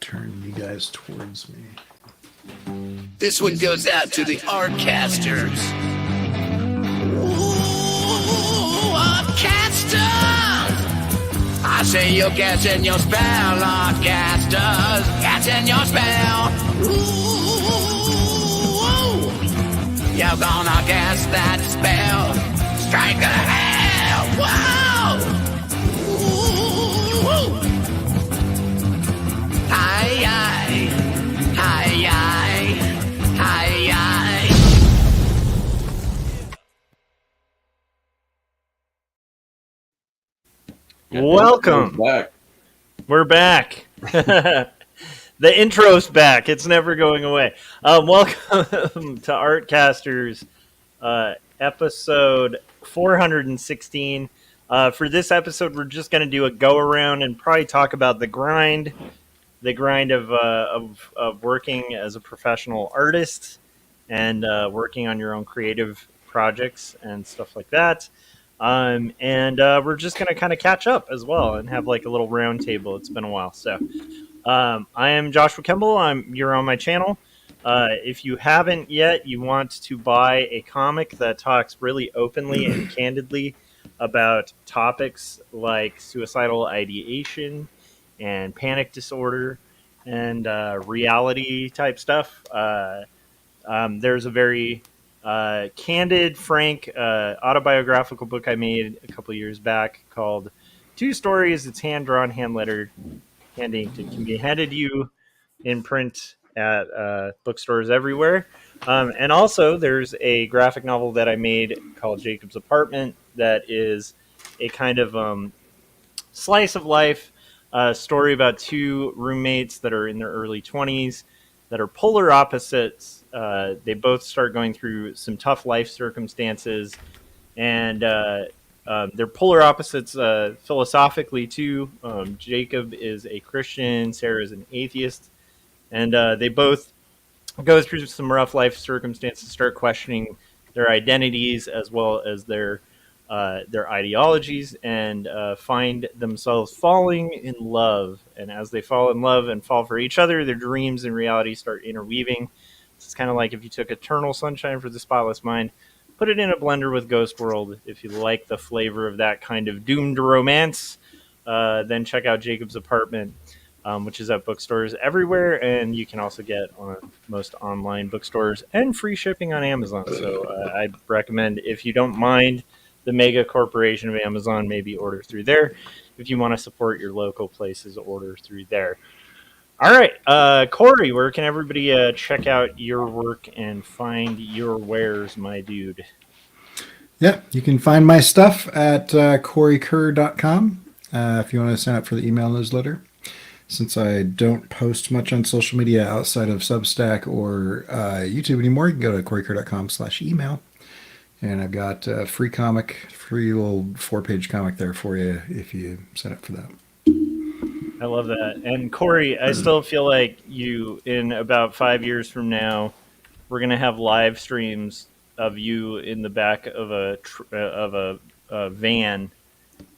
turn you guys towards me. This one goes out to the Artcasters. Ooh, Artcasters! I say you're catching your spell, Artcasters. Catching your spell. Ooh, you're gonna cast that spell. Strike the hell. Whoa! Ooh, hi, hi, hi, hi, hi. Welcome. We're back. The intro's back. It's never going away. Welcome to Artcasters, episode 416. For this episode, we're just going to do a go around and probably talk about the grind of working as a professional artist and working on your own creative projects and stuff like that. And we're just going to kind of catch up as well and have like a little round table. It's been a while. So I am Joshua Kemble. You're on my channel. If you haven't yet, you want to buy a comic that talks really openly and candidly about topics like suicidal ideation and panic disorder and reality type stuff. There's a very candid, frank, autobiographical book I made a couple years back called Two Stories. It's hand-drawn, hand-lettered, hand-inked. It can be handed to you in print at bookstores everywhere. And also, there's a graphic novel that I made called Jacob's Apartment that is a kind of slice of life story about two roommates that are in their early 20s that are polar opposites. They both start going through some tough life circumstances, and they're polar opposites philosophically too. Jacob is a Christian, Sarah is an atheist, and they both go through some rough life circumstances, start questioning their identities as well as their ideologies, and find themselves falling in love. And as they fall in love and fall for each other, their dreams and reality start interweaving. It's kind of like if you took Eternal Sunshine for the Spotless Mind, put it in a blender with Ghost World. If you like the flavor of that kind of doomed romance, then check out Jacob's Apartment, which is at bookstores everywhere, and you can also get on most online bookstores and free shipping on Amazon. So I'd recommend, if you don't mind the mega corporation of Amazon, maybe order through there. If you want to support your local places, order through there. All right, Cory, where can everybody check out your work and find your wares, my dude? Yeah, you can find my stuff at CoryKerr.com if you want to sign up for the email newsletter. Since I don't post much on social media outside of Substack or YouTube anymore, you can go to CoryKerr.com/email. And I've got a free little 4-page comic there for you if you sign up for that. I love that. And Cory, I still feel like you, in about 5 years from now, we're going to have live streams of you in the back of a van,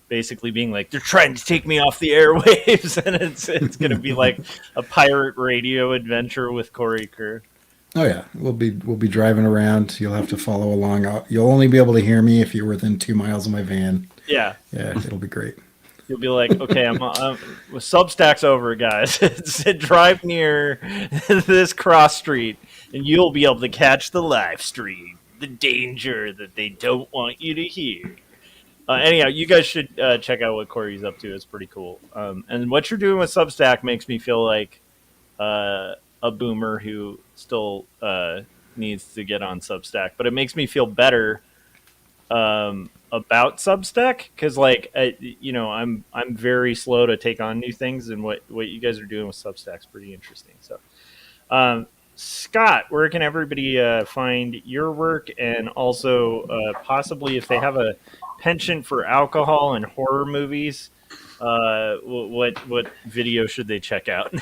basically being like, they're trying to take me off the airwaves. And it's going to be like a pirate radio adventure with Cory Kerr. Oh yeah, we'll be driving around. You'll have to follow along. You'll only be able to hear me if you're within 2 miles of my van. Yeah, it'll be great. You'll be like, okay, I'm Substack's over, guys. Drive near this cross street, and you'll be able to catch the live stream. The danger that they don't want you to hear. Anyhow, you guys should check out what Cory's up to. It's pretty cool. And what you're doing with Substack makes me feel like a boomer who still needs to get on Substack, but it makes me feel better about Substack because, like, I'm very slow to take on new things, and what you guys are doing with Substack's pretty interesting. So, Scott, where can everybody find your work, and also possibly if they have a penchant for alcohol and horror movies? What video should they check out?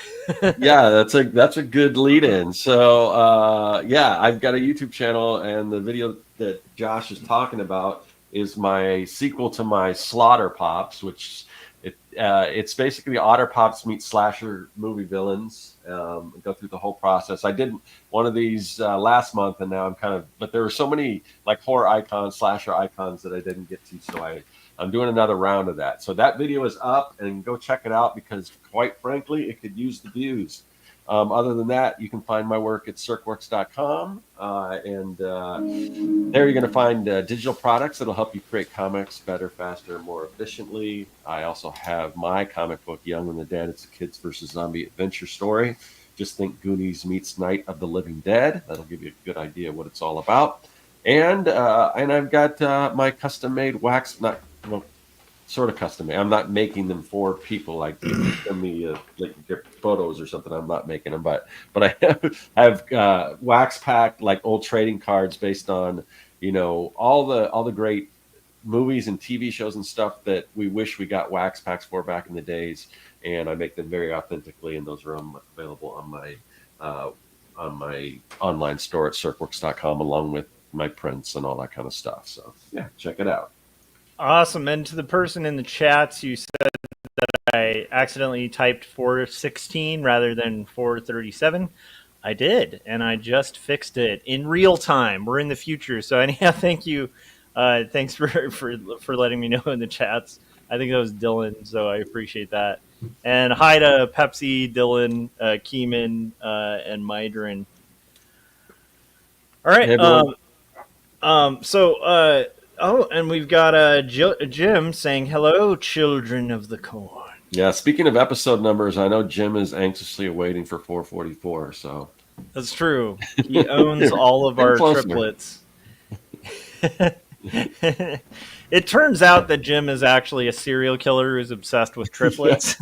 Yeah, that's a good lead in. So I've got a YouTube channel, and the video that Josh is talking about is my sequel to my Slaughter Pops, which It's basically Otter Pops meet slasher movie villains. Go through the whole process. I did one of these last month, and now but there were so many like horror icons, slasher icons that I didn't get to, so I'm doing another round of that. So that video is up, and go check it out because, quite frankly, it could use the views. Other than that, you can find my work at serkworks.com, and there you're going to find digital products that'll help you create comics better, faster, and more efficiently. I also have my comic book, Young and the Dead. It's a kids versus zombie adventure story. Just think Goonies meets Night of the Living Dead. That'll give you a good idea of what it's all about. And I've got my custom-made sort of custom made. I'm not making them for people. Like send me like their photos or something. I'm not making them, but I have wax packed like old trading cards based on all the great movies and TV shows and stuff that we wish we got wax packs for back in the days, and I make them very authentically, and those are available on my online store at serkworks.com, along with my prints and all that kind of stuff. So yeah, check it out. Awesome. And to the person in the chats, you said that I accidentally typed 416 rather than 437. I did, and I just fixed it in real time. We're in the future. So anyhow, thank you. Thanks for letting me know in the chats. I think that was Dylan, so I appreciate that. And hi to Pepsi, Dylan, Keeman, and Mydrin. All right. Hey, Oh, and we've got Jim saying, hello, children of the corn. Yeah, speaking of episode numbers, I know Jim is anxiously awaiting for 444. So that's true. He owns all of our triplets. It turns out that Jim is actually a serial killer who's obsessed with triplets.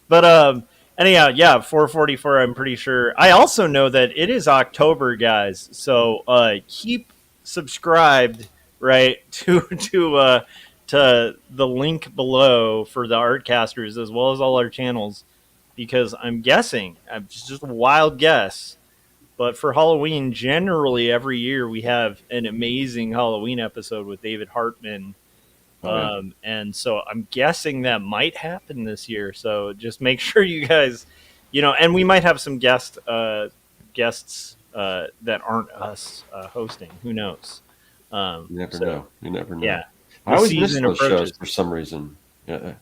But anyhow, yeah, 444, I'm pretty sure. I also know that it is October, guys. So keep subscribed, right, to the link below for the Artcasters, as well as all our channels, because I'm guessing, just a wild guess, but for Halloween, generally every year we have an amazing Halloween episode with David Hartman. And so I'm guessing that might happen this year. So just make sure you guys, and we might have some guests that aren't us hosting. Who knows? You never know. You never know. Yeah. I always miss those shows for some reason. Yeah.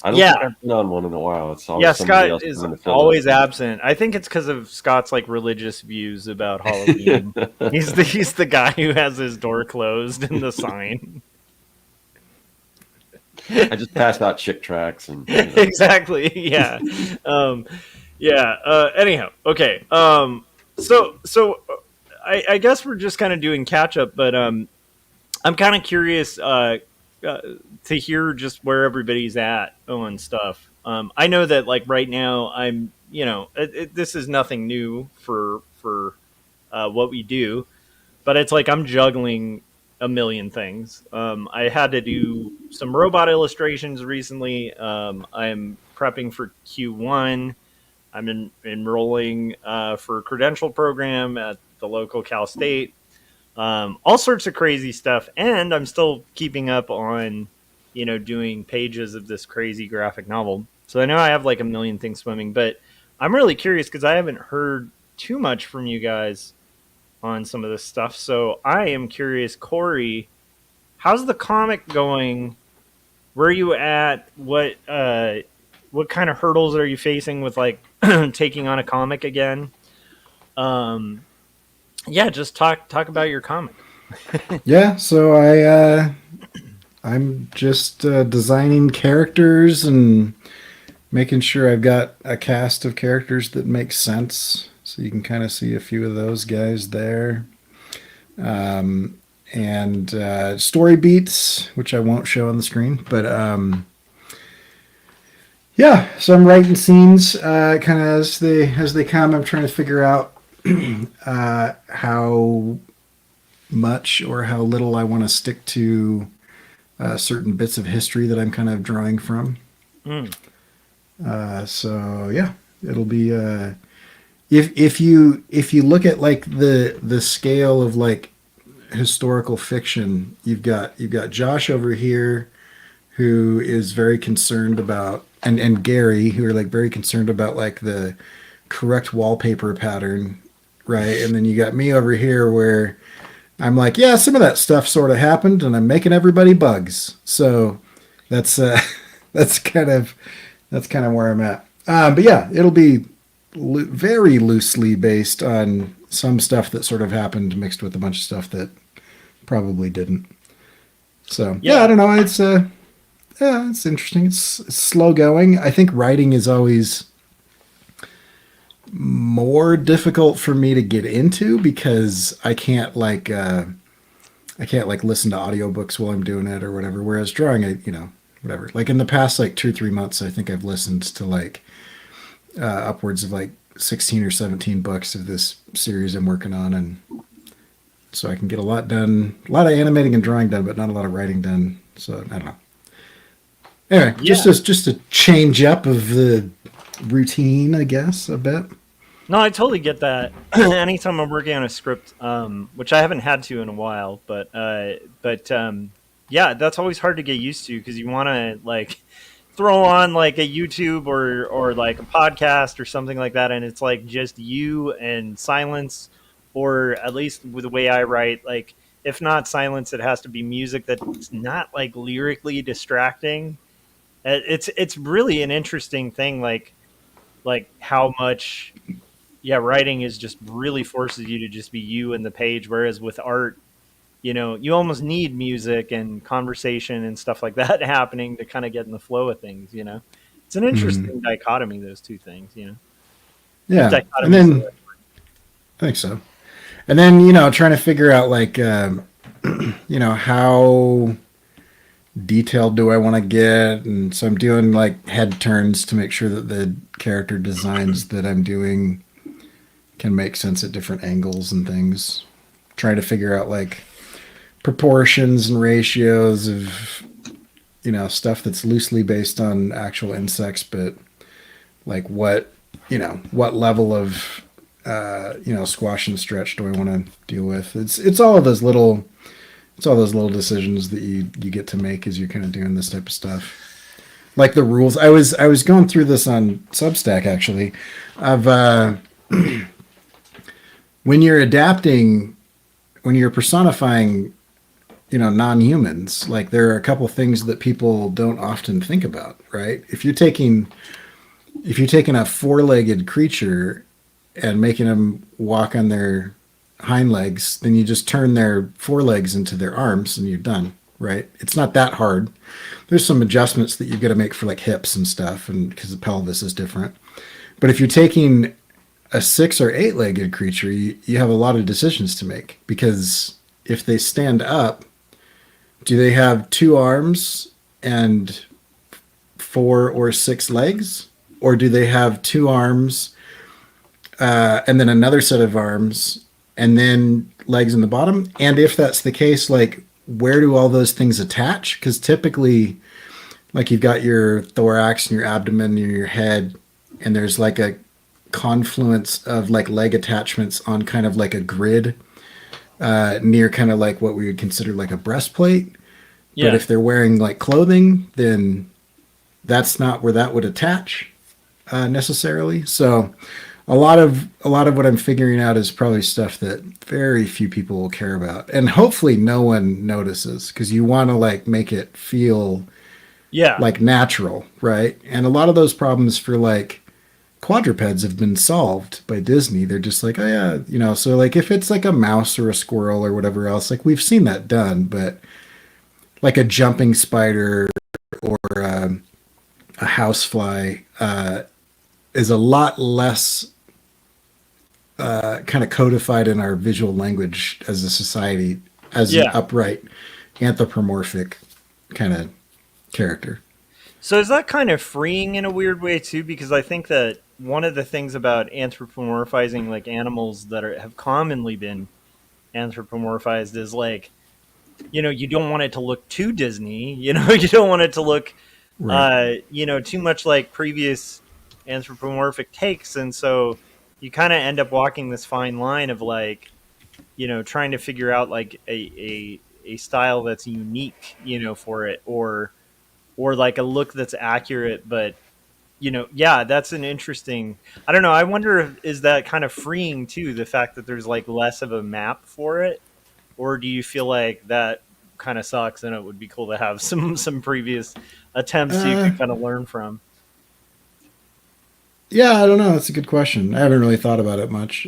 I don't think I've been on one in a while. It's always Scott is always absent. I think it's because of Scott's religious views about Halloween. he's the guy who has his door closed and the sign. I just passed out Chick tracts and exactly. Yeah. Anyhow, okay. So I guess we're just kind of doing catch up, but I'm kind of curious to hear just where everybody's at on stuff. I know that right now I'm this is nothing new for what we do, but it's I'm juggling a million things. I had to do some robot illustrations recently. I'm prepping for Q1. I'm enrolling for a credential program at the local Cal State. All sorts of crazy stuff. And I'm still keeping up on, doing pages of this crazy graphic novel. So I know I have a million things swimming, but I'm really curious because I haven't heard too much from you guys on some of this stuff. So I am curious, Cory, how's the comic going? Where are you at? What kind of hurdles are you facing with taking on a comic again? Just talk about your comic. Yeah, so I'm just designing characters and making sure I've got a cast of characters that makes sense. So you can kind of see a few of those guys there. And story beats, which I won't show on the screen. But so I'm writing scenes kind of as they come. I'm trying to figure out how much or how little I want to stick to certain bits of history that I'm kind of drawing from. It'll be if you look at the scale of historical fiction, you've got Josh over here, who is very concerned about, and Gary, who are like very concerned about like the correct wallpaper pattern, right? And then you got me over here where I'm like, yeah, some of that stuff sort of happened, and I'm making everybody bugs. So that's that's kind of where I'm at. But yeah, it'll be very loosely based on some stuff that sort of happened mixed with a bunch of stuff that probably didn't. So yeah, I don't know. It's yeah, it's interesting. It's slow going. I think writing is always more difficult for me to get into because I can't like listen to audiobooks while I'm doing it or whatever. Whereas drawing, whatever. Like in the past like 2 or 3 months, I think I've listened to like upwards of like 16 or 17 books of this series I'm working on, and so I can get a lot done, a lot of animating and drawing done, but not a lot of writing done. So I don't know. Anyway, just a change up of the routine, I guess, a bit. No, I totally get that. Anytime I'm working on a script, which I haven't had to in a while, but yeah, that's always hard to get used to because you want to like throw on like a YouTube or like a podcast or something like that, and it's like just you and silence, or at least with the way I write, like if not silence, it has to be music that's not like lyrically distracting. It's really an interesting thing, like how much writing is just really forces you to just be you and the page, whereas with art, you almost need music and conversation and stuff like that happening to kind of get in the flow of things. It's an interesting dichotomy, those two things. Yeah, and then I think so, and then trying to figure out like how detailed do I want to get, and so I'm doing like head turns to make sure that the character designs that I'm doing can make sense at different angles and things. Trying to figure out like proportions and ratios of stuff that's loosely based on actual insects, but like what level of squash and stretch do I want to deal with. It's all of those little decisions that you get to make as you're kind of doing this type of stuff. Like the rules, I was going through this on Substack actually of when you're adapting, when you're personifying non-humans, like there are a couple things that people don't often think about, right? If you're taking a four-legged creature and making them walk on their hind legs, then you just turn their forelegs into their arms and you're done, right? It's not that hard. There's some adjustments that you've got to make for like hips and stuff, and because the pelvis is different. But if you're taking a 6 or 8-legged creature, you have a lot of decisions to make, because if they stand up, do they have 2 arms and 4 or 6 legs? Or do they have 2 arms and then another set of arms and then legs in the bottom? And if that's the case, like where do all those things attach? Because typically, like you've got your thorax and your abdomen and your head, and there's like a confluence of like leg attachments on kind of like a grid near kind of like what we would consider like a breastplate. Yeah. But if they're wearing like clothing, then that's not where that would attach necessarily. So a lot of what I'm figuring out is probably stuff that very few people will care about, and hopefully no one notices, because you want to like make it feel like natural, right? And a lot of those problems for like quadrupeds have been solved by Disney. They're just like, oh yeah, so like if it's like a mouse or a squirrel or whatever else, like we've seen that done, but like a jumping spider or a housefly is a lot less kind of codified in our visual language as a society as an upright anthropomorphic kind of character. So is that kind of freeing in a weird way too? Because I think that one of the things about anthropomorphizing like animals that have commonly been anthropomorphized is like, you don't want it to look too Disney, you don't want it to look, too much like previous anthropomorphic takes. And so you kind of end up walking this fine line of like, trying to figure out like a style that's unique, for it, or like a look that's accurate, but yeah, that's an interesting. I don't know. I wonder if is that kind of freeing too, the fact that there's like less of a map for it, or do you feel like that kind of sucks and it would be cool to have some previous attempts you could kind of learn from? Yeah, I don't know. That's a good question. I haven't really thought about it much.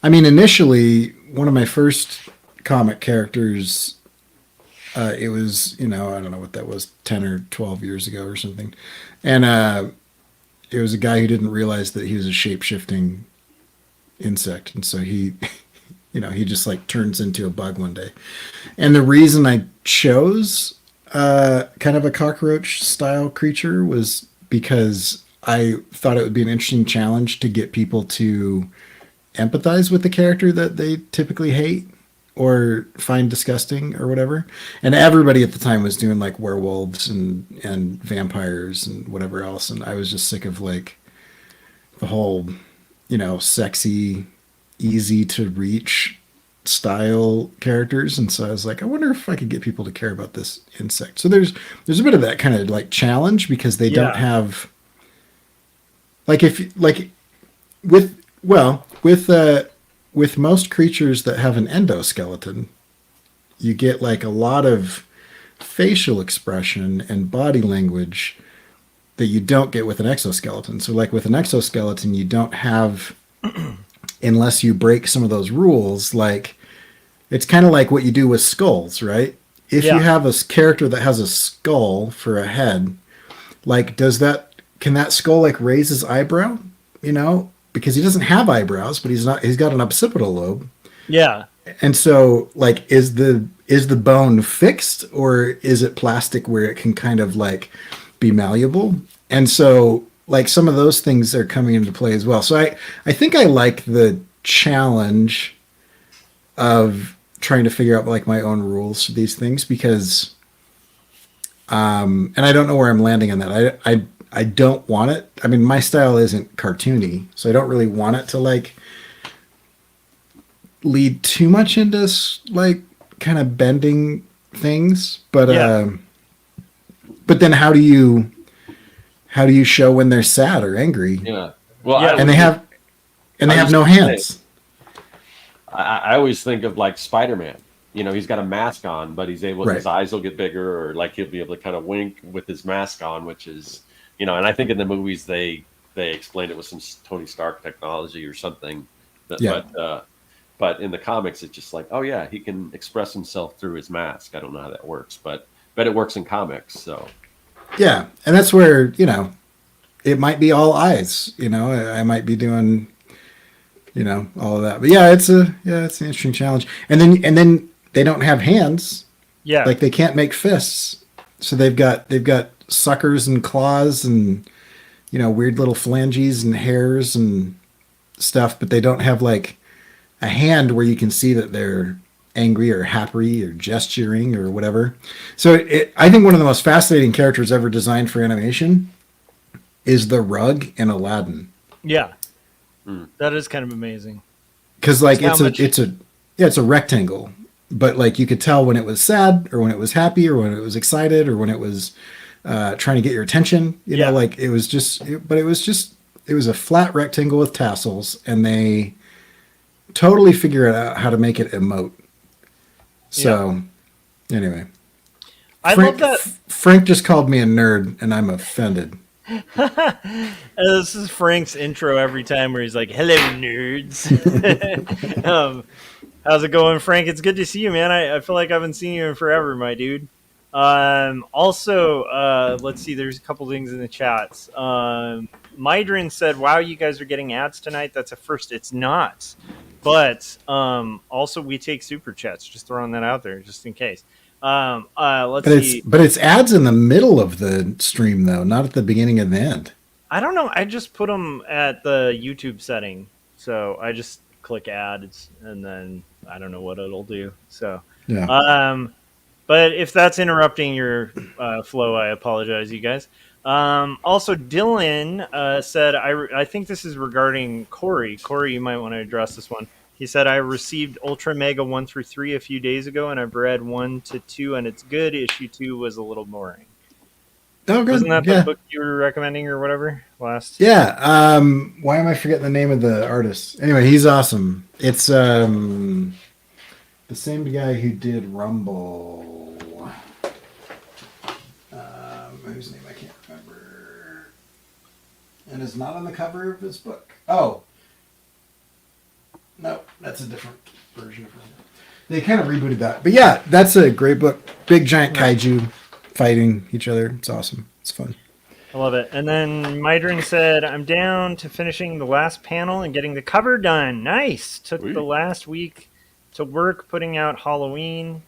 I mean, initially, one of my first comic characters, it was, I don't know what that was, 10 or 12 years ago or something. And it was a guy who didn't realize that he was a shape shifting insect. And so he, he just like turns into a bug one day. And the reason I chose kind of a cockroach style creature was because I thought it would be an interesting challenge to get people to empathize with the character that they typically hate or find disgusting or whatever. And everybody at the time was doing like werewolves and vampires and whatever else. And I was just sick of like the whole, sexy, easy to reach style characters. And so I was like, I wonder if I could get people to care about this insect. So there's a bit of that kind of like challenge because they don't have like with most creatures that have an endoskeleton, you get like a lot of facial expression and body language that you don't get with an exoskeleton. So like with an exoskeleton, you don't have, unless you break some of those rules, like it's kind of like what you do with skulls, right? If you have a character that has a skull for a head, like can that skull like raise his eyebrow? Because he doesn't have eyebrows, but he's got an occipital lobe. Yeah. And so like is the bone fixed or is it plastic where it can kind of like be malleable? And so like some of those things are coming into play as well. So I think I like the challenge of trying to figure out like my own rules for these things because and I don't know where I'm landing on that. I don't want it. I mean, my style isn't cartoony, so I don't really want it to like lead too much into like kind of bending things. But but then how do you show when they're sad or angry? Yeah. Well, Yeah. And they have no hands. I always think of like Spider-Man. He's got a mask on, but he's able. Right. His eyes will get bigger, or like he'll be able to kind of wink with his mask on, which is, and I think in the movies they explained it with some Tony Stark technology or something. But in the comics, it's just like, oh yeah, he can express himself through his mask. I don't know how that works, but it works in comics. So Yeah, and that's where it might be all eyes. I might be doing all of that. But yeah, it's an interesting challenge. And then they don't have hands. Yeah. Like they can't make fists. So they've got suckers and claws and weird little phalanges and hairs and stuff, but they don't have like a hand where you can see that they're angry or happy or gesturing or whatever. So I think one of the most fascinating characters ever designed for animation is the rug in Aladdin. Yeah. That is kind of amazing. Because like it's a rectangle, but like you could tell when it was sad or when it was happy or when it was excited or when it was trying to get your attention. Like it was a flat rectangle with tassels, and they totally figured out how to make it emote. So anyway, love that. Frank just called me a nerd, and I'm offended. This is Frank's intro every time where he's like, hello nerds. How's it going, Frank? It's good to see you, man. I feel like I haven't seen you in forever, my dude. Also, let's see, there's a couple things in the chats. Mydrin said, wow, you guys are getting ads tonight. That's a first. It's not, but also we take super chats, just throwing that out there just in case. Let's see. But it's ads in the middle of the stream, though, not at the beginning and the end. I don't know. I just put them at the YouTube setting. So I just click ads and then I don't know what it'll do. So, yeah. But if that's interrupting your flow, I apologize, you guys. Also, Dylan said, I think this is regarding Cory. Cory, you might want to address this one. He said, I received Ultra Mega 1 through 3 a few days ago, and I've read 1 to 2, and it's good. Issue 2 was a little boring. Oh, good. Wasn't that yeah. the book you were recommending or whatever last? Yeah. Why am I forgetting the name of the artist? Anyway, he's awesome. It's the same guy who did Rumble. Whose name I can't remember. And is not on the cover of his book. Oh. No, that's a different version of Rumble. They kind of rebooted that. But yeah, that's a great book. Big giant kaiju fighting each other. It's awesome. It's fun. I love it. And then Mydrin said, I'm down to finishing the last panel and getting the cover done. Nice. Took the last week to work putting out Halloween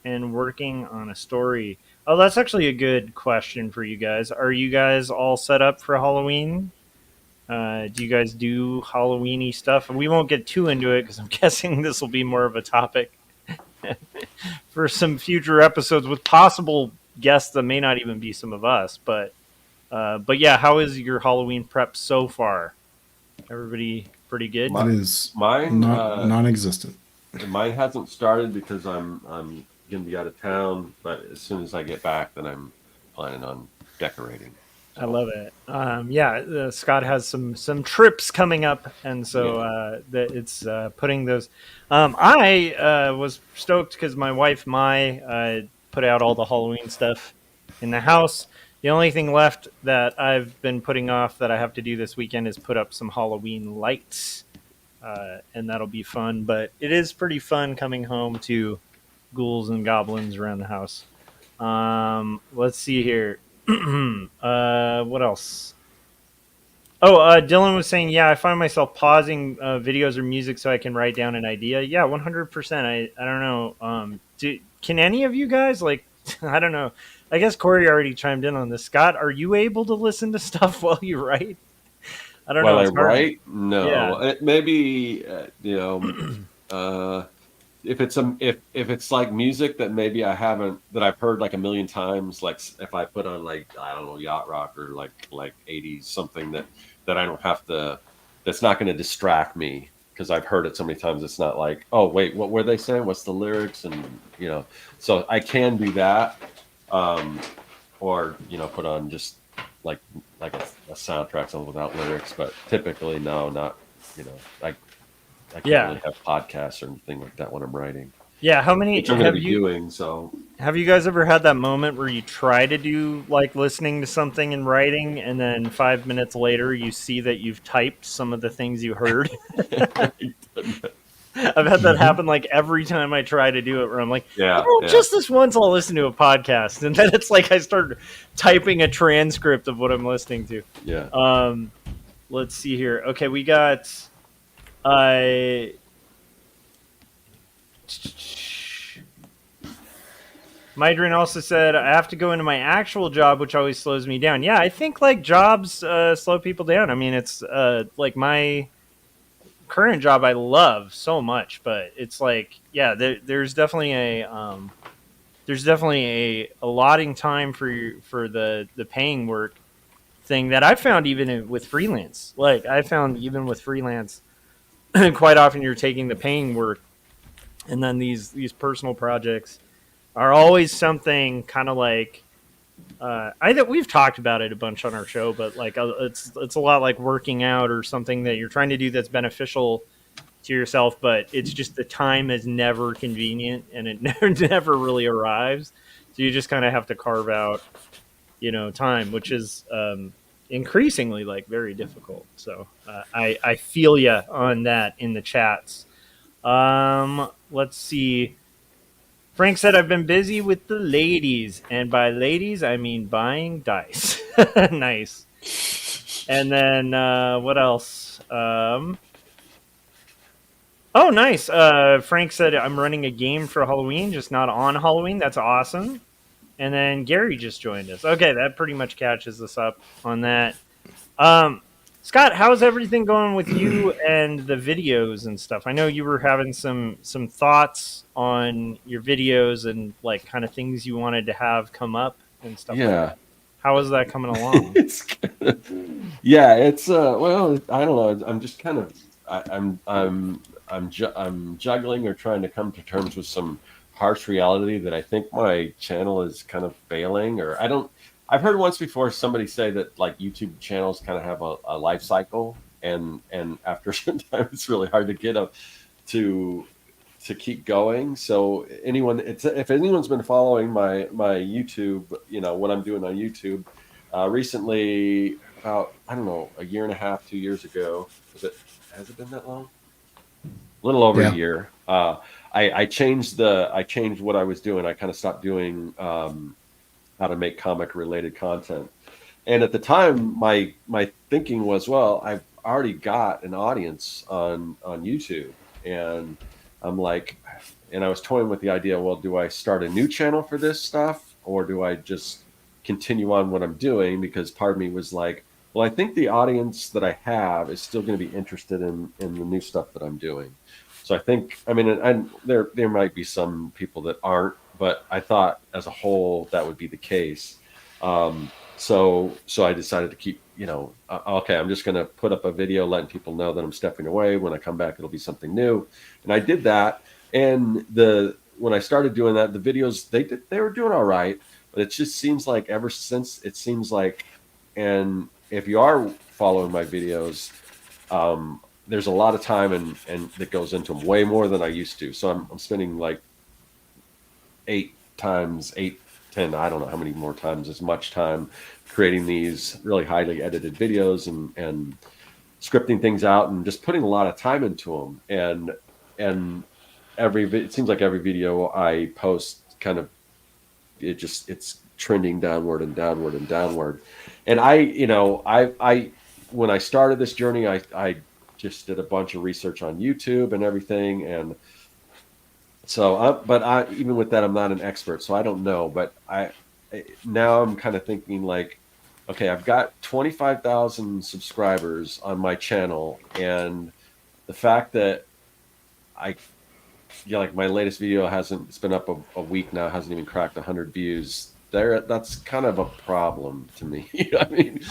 and working on a story. Oh, that's actually a good question for you guys. Are you guys all set up for Halloween? Do you guys do Halloween-y stuff? And we won't get too into it because I'm guessing this will be more of a topic for some future episodes with possible guests that may not even be some of us. But yeah, how is your Halloween prep so far? Everybody pretty good? Mine is Mine non-existent. Mine hasn't started because I'm going to be out of town, but as soon as I get back, then I'm planning on decorating. So. I love it. Scott has some trips coming up, and so it's putting those. I was stoked because my wife Mai put out all the Halloween stuff in the house. The only thing left that I've been putting off that I have to do this weekend is put up some Halloween lights, and that'll be fun. But it is pretty fun coming home to ghouls and goblins around the house. Let's see here. What else? Oh, Dylan was saying, yeah, I find myself pausing videos or music so I can write down an idea. Yeah, 100%. I don't know. Can any of you guys, like, I don't know. I guess Cory already chimed in on this. Scott, are you able to listen to stuff while you write? I don't know. While I write? No. Yeah. Maybe, if it's like music that maybe I haven't, that I've heard like a million times, like if I put on like, I don't know, yacht rock or like 80s, something that I don't have to, that's not going to distract me because I've heard it so many times. It's not like, oh wait, what were they saying? What's the lyrics? And so I can do that. Or put on just like a soundtrack, something without lyrics, but typically no, not, I can't really have podcasts or anything like that when I'm writing. Yeah, how many which I'm going to be doing? So, have you guys ever had that moment where you try to do like listening to something and writing, and then 5 minutes later you see that you've typed some of the things you heard? I've had that happen like every time I try to do it, where I'm like, just this once I'll listen to a podcast, and then it's like I start typing a transcript of what I'm listening to. Yeah. Let's see here. Okay, we got. Mydrin also said, I have to go into my actual job, which always slows me down. Yeah, I think like jobs slow people down. I mean, it's like my current job I love so much, but it's like, yeah, there's definitely a allotting time for the paying work thing that I found even with freelance. Like I found even with freelance, quite often you're taking the paying work, and then these personal projects are always something kind of like we've talked about it a bunch on our show, but like it's a lot like working out or something that you're trying to do that's beneficial to yourself, but it's just the time is never convenient and it never really arrives. So you just kind of have to carve out, time, which is increasingly like very difficult. So I feel you on that in the chats. Let's see. Frank said, I've been busy with the ladies, and by ladies, I mean buying dice. Nice. And then, what else? Oh, nice. Frank said, I'm running a game for Halloween, just not on Halloween. That's awesome. And then Gary just joined us. Okay, that pretty much catches us up on that. Scott, how's everything going with you and the videos and stuff? I know you were having some thoughts on your videos and like kind of things you wanted to have come up and stuff. Yeah. Like that. How is that coming along? It's well, I don't know. I'm just kind of I'm I'm juggling or trying to come to terms with some harsh reality that I think my channel is kind of failing, or I don't. I've heard once before somebody say that like YouTube channels kind of have a life cycle, and after a certain time, it's really hard to get up to keep going. So if anyone's been following my YouTube, what I'm doing on YouTube, recently, about, I don't know, a year and a half, 2 years ago, has it been that long? A little over a Yeah. year. I changed what I was doing. I kind of stopped doing how to make comic related content. And at the time, my thinking was, well, I've already got an audience on YouTube, and I'm like, and I was toying with the idea, well, do I start a new channel for this stuff, or do I just continue on what I'm doing? Because part of me was like, well, I think the audience that I have is still going to be interested in the new stuff that I'm doing. So I think, I mean, and there might be some people that aren't, but I thought as a whole that would be the case. So I decided to keep, okay, I'm just going to put up a video letting people know that I'm stepping away. When I come back, it'll be something new. And I did that. And when I started doing that, the videos, they were doing all right, but it just seems like ever since, and if you are following my videos, there's a lot of time and that goes into them, way more than I used to. So I'm spending like 10, I don't know how many more times as much time creating these really highly edited videos and scripting things out and just putting a lot of time into them. And it seems like every video I post kind of, it's trending downward and downward and downward. And I when I started this journey, I just did a bunch of research on YouTube and everything. And so, even with that, I'm not an expert, so I don't know. But now I'm kind of thinking like, okay, I've got 25,000 subscribers on my channel, and the fact that like my latest video it's been up a week now, hasn't even cracked 100 views. That's kind of a problem to me. I mean,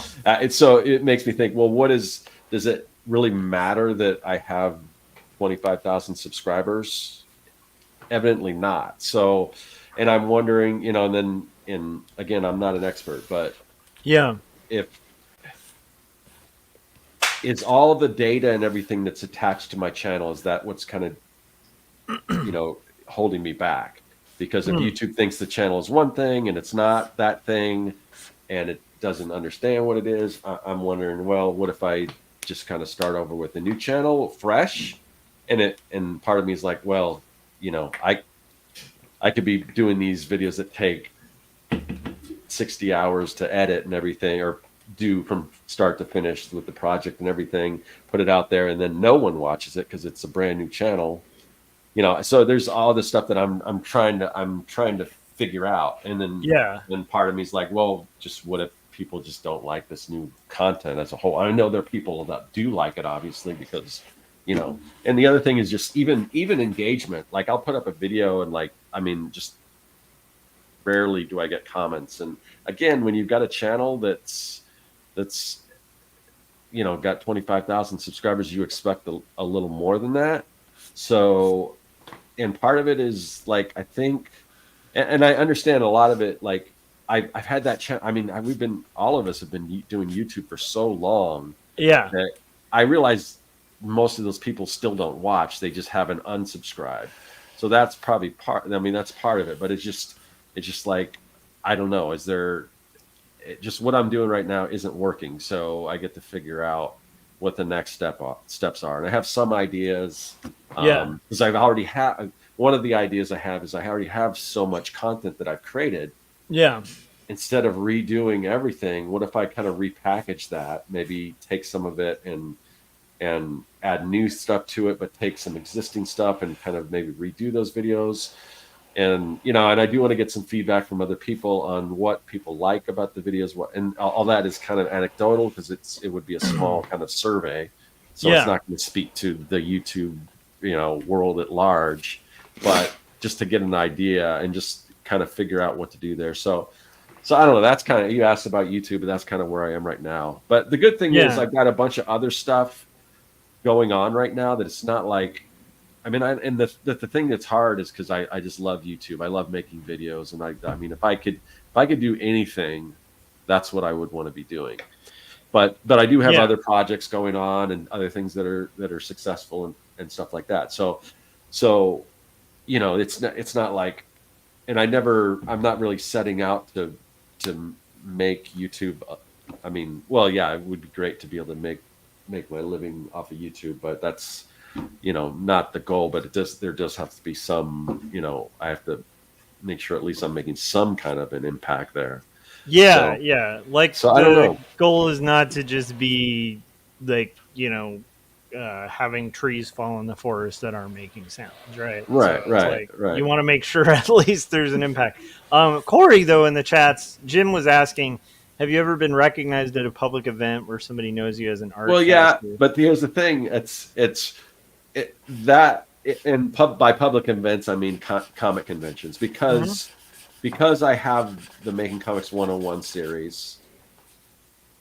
so it makes me think, well, does it really matter that I have 25,000 subscribers? Evidently not. So, and I'm wondering, and again, I'm not an expert, but Yeah. Is all the data and everything that's attached to my channel, is that what's kind of, holding me back? Because if YouTube thinks the channel is one thing and it's not that thing, and it doesn't understand what it is, I'm wondering, well, what if I just kind of start over with a new channel, fresh? And part of me is like, well, I could be doing these videos that take 60 hours to edit and everything, or do from start to finish with the project and everything, put it out there, and then no one watches it because it's a brand new channel. So there's all this stuff that I'm trying to figure out. And then part of me is like, well, just what if people just don't like this new content as a whole? I know there are people that do like it, obviously, because and the other thing is just even engagement. Like I'll put up a video and just rarely do I get comments. And again, when you've got a channel that's got 25,000 subscribers, you expect a little more than that. So, and part of it is like, I think, and I understand a lot of it. Like I've had that channel. All of us have been doing YouTube for so long. Yeah. That I realize most of those people still don't watch. They just haven't unsubscribed. So that's probably that's part of it, but it's just like, I don't know. Just what I'm doing right now isn't working. So I get to figure out what the next steps are. And I have some ideas. Because I've already one of the ideas I have is I already have so much content that I've created. Yeah. Instead of redoing everything, what if I kind of repackage that, maybe take some of it and add new stuff to it, but take some existing stuff and kind of maybe redo those videos. And, and I do want to get some feedback from other people on what people like about the videos. And all that is kind of anecdotal because it would be a small kind of survey. So it's not going to speak to the YouTube, world at large, but just to get an idea and just kind of figure out what to do there. So I don't know. That's kind of, you asked about YouTube, and that's kind of where I am right now. But the good thing is I've got a bunch of other stuff going on right now that it's not like I mean, and the thing that's hard is because I just love YouTube. I love making videos, and I mean, if I could do anything, that's what I would want to be doing. But I do have Yeah. other projects going on and other things that are successful and stuff like that. So you know, it's not like, and I'm not really setting out to make YouTube. I mean, well, yeah, it would be great to be able to make my living off of YouTube, but that's, you know, not the goal. But there does have to be some, you know, I have to make sure at least I'm making some kind of an impact there. Yeah, So, yeah. Like so I don't the know. goal is not to just be like, you know, having trees fall in the forest that aren't making sounds, right? So it's like you want to make sure at least there's an impact. Cory, though, in the chats, Jim was asking, have you ever been recognized at a public event where somebody knows you as an Well, yeah, Artcaster? but here's the thing: by public events, I mean comic conventions, because I have the Making Comics 101 series.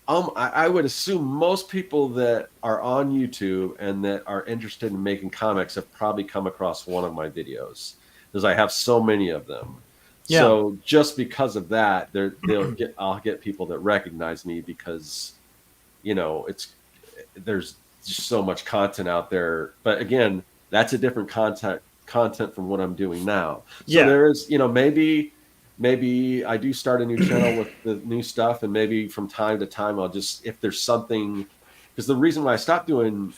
I would assume most people that are on YouTube and that are interested in making comics have probably come across one of my videos, because I have so many of them. Yeah. So just because of that, I'll get people that recognize me because, you know, there's just so much content out there. But again, that's a different content from what I'm doing now. So there is, you know, maybe I do start a new channel with the new stuff, and maybe from time to time I'll just, if there's something, because the reason why I stopped doing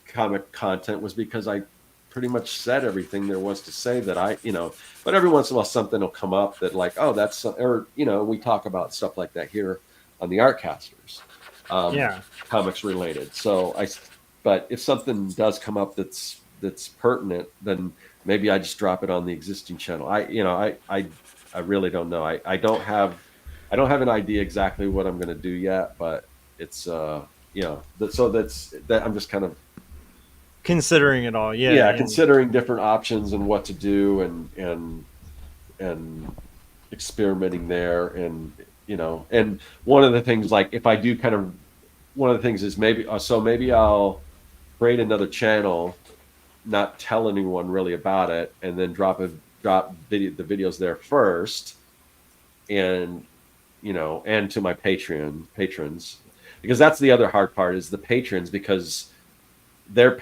comic content was because I pretty much said everything there was to say that you know, but every once in a while something will come up that like, oh, that's, or, you know, we talk about stuff like that here on the Artcasters, comics related. So but if something does come up that's pertinent, then maybe I just drop it on the existing channel. I really don't know. I don't have an idea exactly what I'm going to do yet, but it's you know, that I'm just kind of Considering it all, yeah. Considering different options and what to do, and experimenting there, and you know, and one of the things, like if I do one of the things is maybe I'll create another channel, not tell anyone really about it, and then drop the videos there first, and you know, and to my patrons, because that's the other hard part, is the patrons, because they're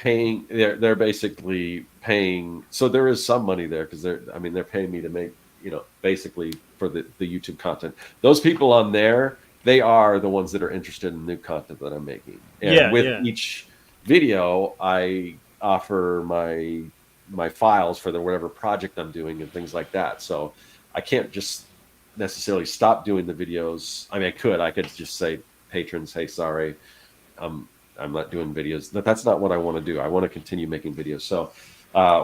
basically paying, so there is some money there, because they're paying me to make, you know, basically for the YouTube content. Those people on there, they are the ones that are interested in new content that I'm making, and each video I offer my files for whatever project I'm doing and things like that. So I can't just necessarily stop doing the videos. I mean, I could just say, patrons, hey, sorry, I'm not doing videos. That's not what I want to do. I want to continue making videos. So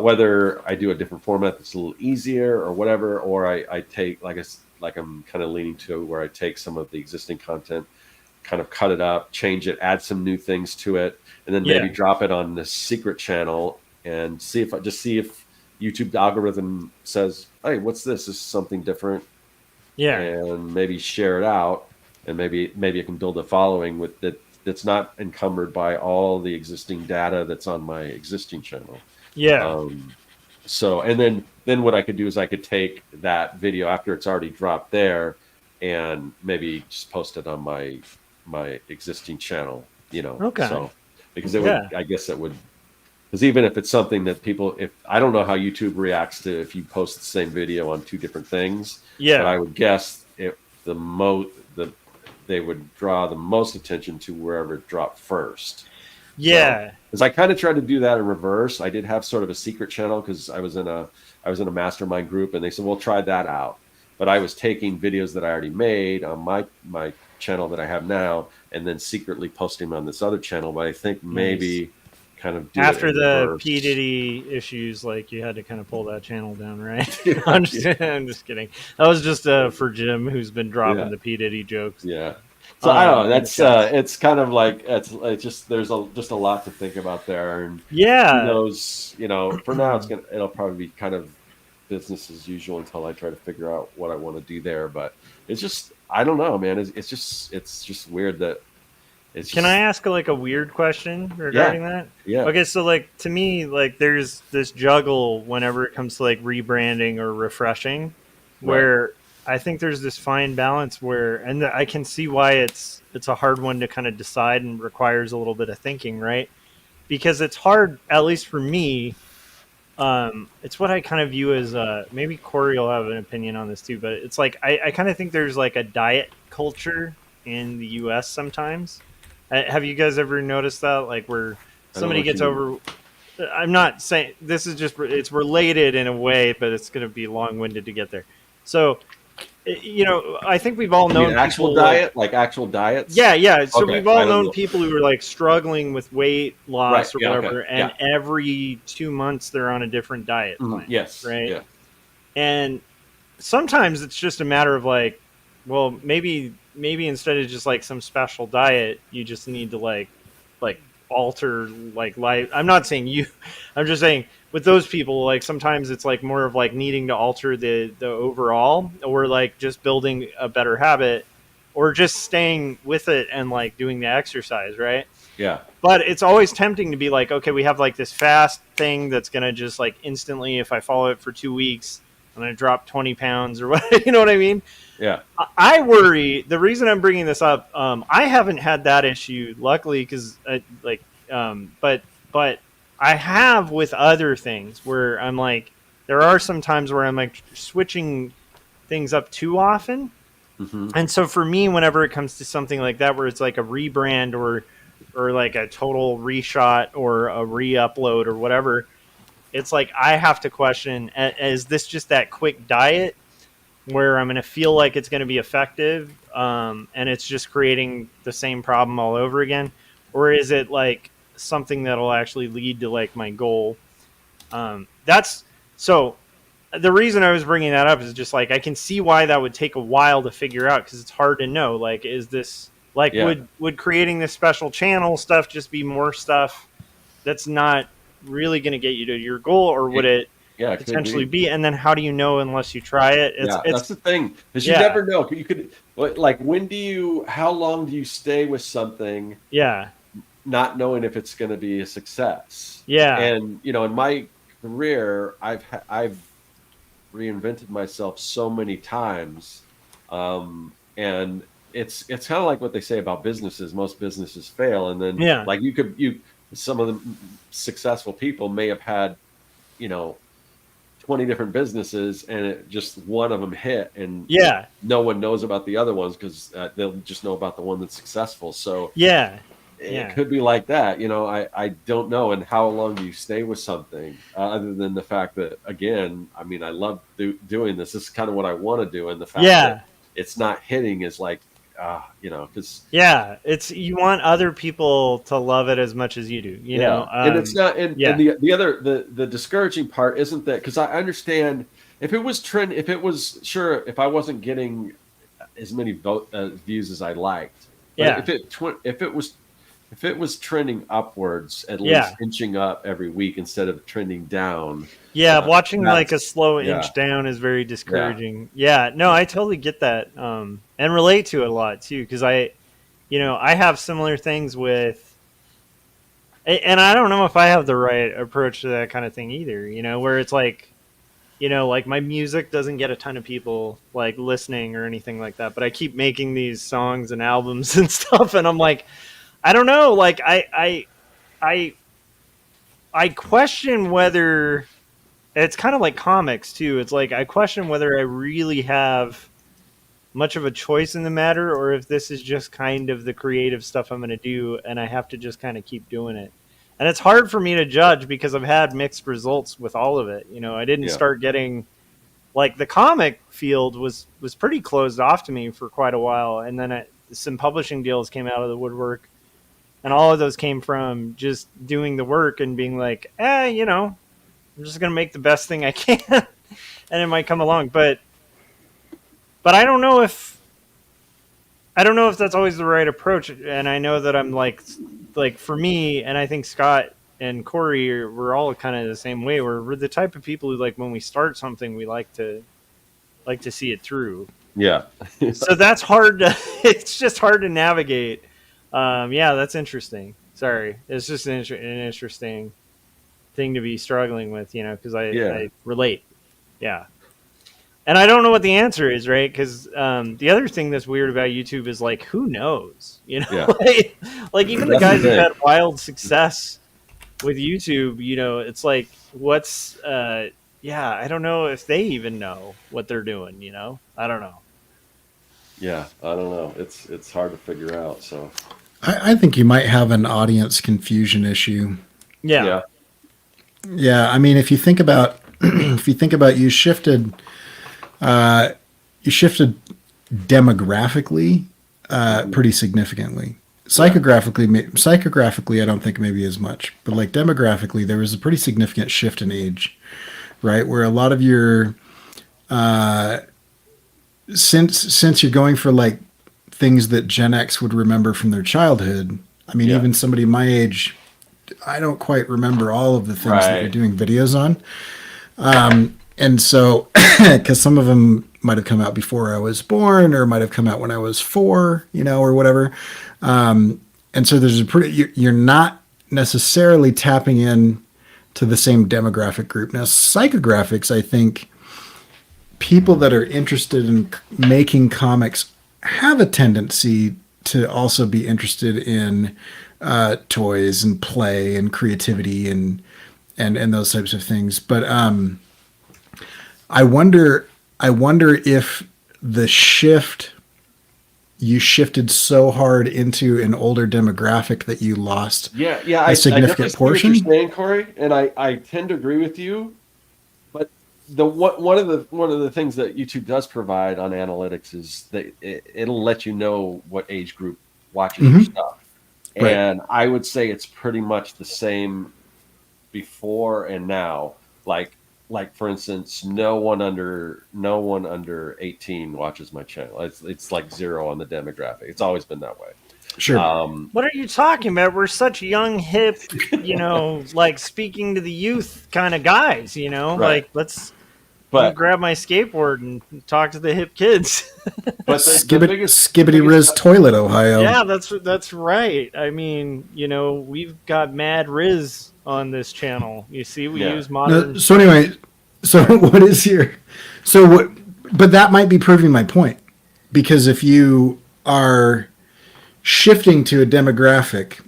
whether I do a different format that's a little easier or whatever, or I take, like I'm kind of leaning to, where I take some of the existing content, kind of cut it up, change it, add some new things to it, and then maybe drop it on this secret channel and see if YouTube algorithm says, hey, what's this? This is something different. Yeah. And maybe share it out, and maybe I can build a following with that that's not encumbered by all the existing data that's on my existing channel. Yeah. So, and then what I could do is I could take that video after it's already dropped there, and maybe just post it on my existing channel, you know. Okay. So, because it would, I guess it would, because even if it's something that if I don't know how YouTube reacts to if you post the same video on two different things. Yeah. But I would guess they would draw the most attention to wherever it dropped first. Yeah. Because I kind of tried to do that in reverse. I did have sort of a secret channel, because I was in a mastermind group, and they said, well, try that out. But I was taking videos that I already made on my channel that I have now, and then secretly posting them on this other channel. But I think maybe kind of do after the P. Diddy issues, like you had to kind of pull that channel down, right? I'm just kidding. That was just for Jim, who's been dropping the P. Diddy jokes. Yeah. So I don't know. That's it's kind of like it's just there's just a lot to think about there, and who knows? You know, for now it'll probably be kind of business as usual until I try to figure out what I want to do there. But it's just, I don't know, man. It's just weird that It's Can just, I ask like a weird question regarding that? yeah. Okay, so like to me, like there's this juggle whenever it comes to like rebranding or refreshing, Right. where I think there's this fine balance where, and I can see why it's a hard one to kind of decide and requires a little bit of thinking, right? Because it's hard, at least for me. It's what I kind of view as maybe Corey will have an opinion on this too, but it's like I kind of think there's like a diet culture in the U.S. sometimes. Have you guys ever noticed that? Like where I don't know somebody what gets you mean. over. I'm not saying this is just it's related in a way, but it's going to be long winded to get there. So I think we've all You mean known actual people like diet, like actual diets? yeah, yeah. So Okay, we've all I don't known know. people who are like struggling with weight Right. loss or Yeah. Okay. whatever, and Yeah. every 2 months they're on a different diet Mhm. plan, Yes. right? Yeah. And sometimes it's just a matter of like, well, maybe instead of just like some special diet, you just need to like alter like life. I'm not saying you. I'm just saying with those people, like sometimes it's like more of like needing to alter the overall, or like just building a better habit, or just staying with it and like doing the exercise, right? Yeah. But it's always tempting to be like, okay, we have like this fast thing that's gonna just like instantly, if I follow it for 2 weeks, I'm gonna drop 20 pounds or what. You know what I mean? Yeah. I worry. The reason I'm bringing this up, I haven't had that issue, luckily, because but I have with other things where I'm like, there are some times where I'm like switching things up too often, Hmm. and so for me, whenever it comes to something like that, where it's like a rebrand or like a total reshot or a re-upload or whatever, it's like I have to question: is this just that quick diet where I'm going to feel like it's going to be effective, and it's just creating the same problem all over again, or is it like something that'll actually lead to like my goal? That's so. The reason I was bringing that up is just like I can see why that would take a while to figure out, because it's hard to know. Like, is this like Yeah. would creating this special channel stuff just be more stuff that's not really going to get you to your goal, or would it Yeah. It could potentially be. be? And then how do you know unless you try it? Yeah. That's It's the thing, because you yeah, never know. You could like, how long do you stay with something, yeah, not knowing if it's going to be a success? yeah, And in my career, I've reinvented myself so many times, and it's kind of like what they say about businesses. Most businesses fail, and then yeah, like you some of the successful people may have had you know 20 different businesses, and just one of them hit, and yeah, no one knows about the other ones because they'll just know about the one that's successful. So yeah, it yeah, could be like that. I don't know. And how long do you stay with something, other than the fact that, again, I mean, I love doing this. This is kind of what I want to do. And the fact that yeah. it's not hitting is like, because, Yeah, it's you want other people to love it as much as you do, you know. yeah. And it's not, and Yeah, the discouraging part isn't that, because I understand if it was if I wasn't getting as many views as I liked, but yeah, if it was trending upwards, at least yeah, inching up every week instead of trending down, yeah. Watching like a that's slow yeah, inch down is very yeah, discouraging. Yeah, no, I totally get that, and relate to it a lot too, because I have similar things with, and I don't know if I have the right approach to that kind of thing either. Where it's like, like my music doesn't get a ton of people like listening or anything like that, but I keep making these songs and albums and stuff, and I'm like, I don't know, like I I question whether it's kind of like comics too. It's like I question whether I really have much of a choice in the matter, or if this is just kind of the creative stuff I'm going to do, and I have to just kind of keep doing it. And it's hard for me to judge because I've had mixed results with all of it. I didn't yeah, start getting like the comic field was pretty closed off to me for quite a while, and then some publishing deals came out of the woodwork, and all of those came from just doing the work and being like, I'm just gonna make the best thing I can, and it might come along. But I don't know if that's always the right approach. And I know that I'm like for me, and I think Scott and Corey we're all kind of the same way. We're the type of people who, like, when we start something, we like to see it through. yeah. So that's hard to, it's just hard to navigate. Yeah, that's interesting. Sorry, it's just an interesting thing to be struggling with, because Yeah. I relate. Yeah. And I don't know what the answer is, right? Because the other thing that's weird about YouTube is like, who knows? Yeah. Like even the That's the guys who've thing. had wild success with YouTube, it's like, what's, yeah, I don't know if they even know what they're doing. I don't know. Yeah, I don't know. It's hard to figure out. So I think you might have an audience confusion issue. Yeah. yeah, Yeah, I mean, if you think about if you think about you shifted demographically pretty significantly. Psychographically, I don't think maybe as much, but like demographically, there was a pretty significant shift in age, right? Where a lot of your since you're going for like things that Gen X would remember from their childhood. I mean, Yeah. even somebody my age, I don't quite remember all of the things that you're Right. doing videos on. And so, because some of them might have come out before I was born, or might have come out when I was 4, or whatever. And so there's you're not necessarily tapping in to the same demographic group. Now, psychographics, I think people that are interested in making comics have a tendency to also be interested in toys and play and creativity and those types of things. But I wonder if the shift you shifted so hard into an older demographic that you lost Yeah, yeah. a I significant definitely see what portion. you're saying, Corey, and I tend to agree with you. But one of the things that YouTube does provide on analytics is that it'll let you know what age group watches your stuff, Right. and I would say it's pretty much the same before and now. Like for instance, no one under 18 watches my channel. It's like 0 on the demographic. It's always been that way. Sure. What are you talking about? We're such young, hip, like speaking to the youth kind of guys, Right. like let me But grab my skateboard and talk to the hip kids. but the biggest Skibbity Riz Toilet, Ohio. Yeah, that's right. I mean, we've got Mad Riz on this channel. You see, we Yeah. use modern. So anyway, so what is your so what? But that might be proving my point, because if you are shifting to a demographic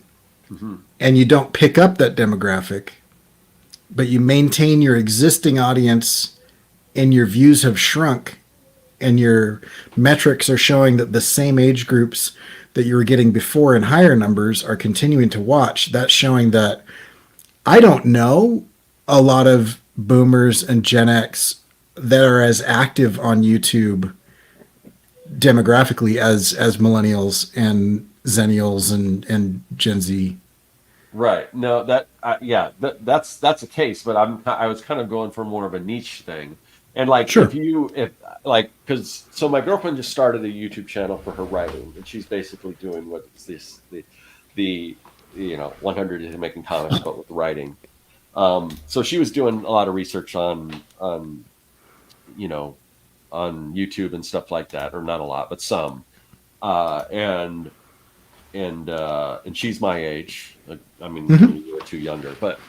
and you don't pick up that demographic, but you maintain your existing audience and your views have shrunk and your metrics are showing that the same age groups that you were getting before in higher numbers are continuing to watch, that's showing that I don't know a lot of boomers and Gen X that are as active on YouTube demographically as millennials and Zennials and Gen Z. Right. No, that's a case, but I was kind of going for more of a niche thing. And like Sure. because so my girlfriend just started a YouTube channel for her writing, and she's basically doing what is this the 100 is making comics but with writing. So she was doing a lot of research on YouTube and stuff like that, or not a lot, but some. And she's my age. I mean, you were 2 younger, but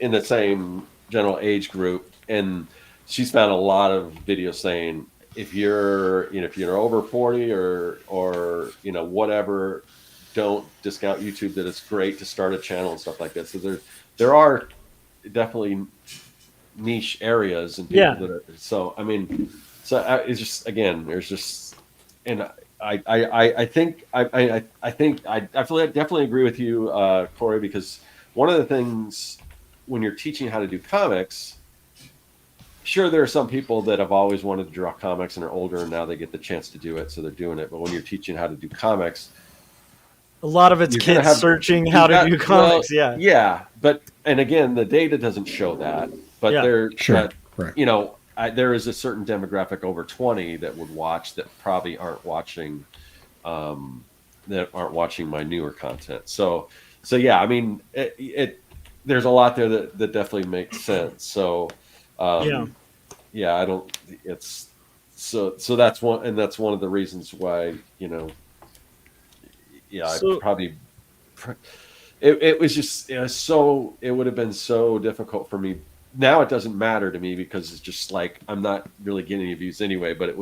in the same general age group. And she's found a lot of videos saying if you're over 40 or whatever, don't discount YouTube. That it's great to start a channel and stuff like that. So there are definitely niche areas and people that are. So I mean, it's just, again, there's just, and I think I definitely agree with you, Corey, because one of the things when you're teaching how to do comics, sure, there are some people that have always wanted to draw comics and are older, and now they get the chance to do it, so they're doing it. But when you're teaching how to do comics, a lot of it's kids searching how to do comics. Well, yeah, and again, the data doesn't show that, but there is a certain demographic over 20 that would watch that probably aren't watching my newer content. So yeah, I mean, there's a lot there that definitely makes sense. So yeah, I don't. It's so that's one of the reasons why yeah, I So probably it was just so it would have been so difficult for me. Now it doesn't matter to me because it's just like I'm not really getting any views anyway. But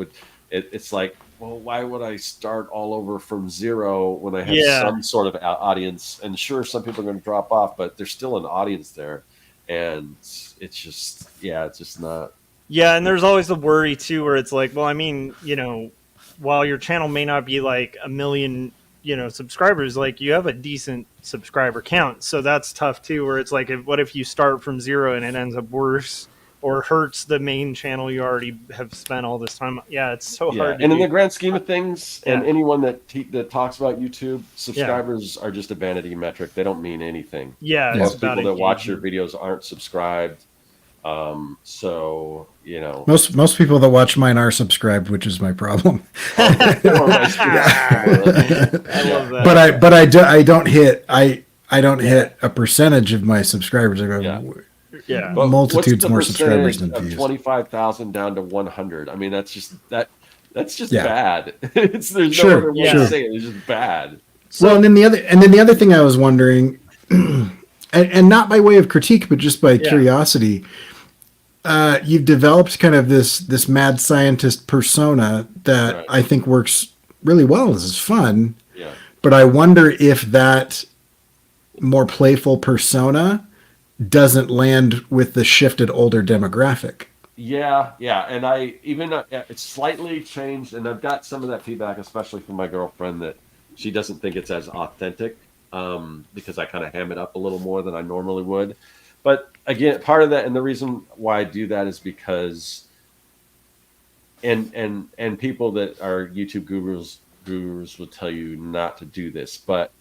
it's like, well, why would I start all over from zero when I have yeah, some sort of audience? And sure, some people are going to drop off, but there's still an audience there, and it's just it's just not. yeah, and there's always the worry too, where it's like, well, I mean, while your channel may not be like a million, subscribers, like you have a decent subscriber count, so that's tough too. Where it's like, what if you start from zero and it ends up worse or hurts the main channel you already have spent all this time? Yeah, it's so Yeah, hard to and in do. the grand scheme of things, and Yeah. anyone that talks about YouTube, Yeah, subscribers are just a vanity metric. They don't mean anything. yeah, Yeah. it's Most about people that watch your engagement. videos aren't subscribed. So Most people that watch mine are subscribed, which is my problem. or my students. I Yeah, love that. I don't hit a percentage of my subscribers. I yeah. go Yeah, But what's multitudes the more subscribers percentage than of views. 25,000 down to 100? I mean, that's just Yeah. bad. There's no Sure, other way yeah. to sure. say it. It's just bad. So Well, and then the other thing I was wondering, and not by way of critique, but just by yeah, curiosity, you've developed kind of this mad scientist persona that Right. I think works really well. This is fun, Yeah. but I wonder if that more playful persona doesn't land with the shifted older demographic. Yeah, and I even it's slightly changed, and I've got some of that feedback, especially from my girlfriend, that she doesn't think it's as authentic because I kind of ham it up a little more than I normally would. But again, part of that, and the reason why I do that is because, and people that are YouTube gurus will tell you not to do this, but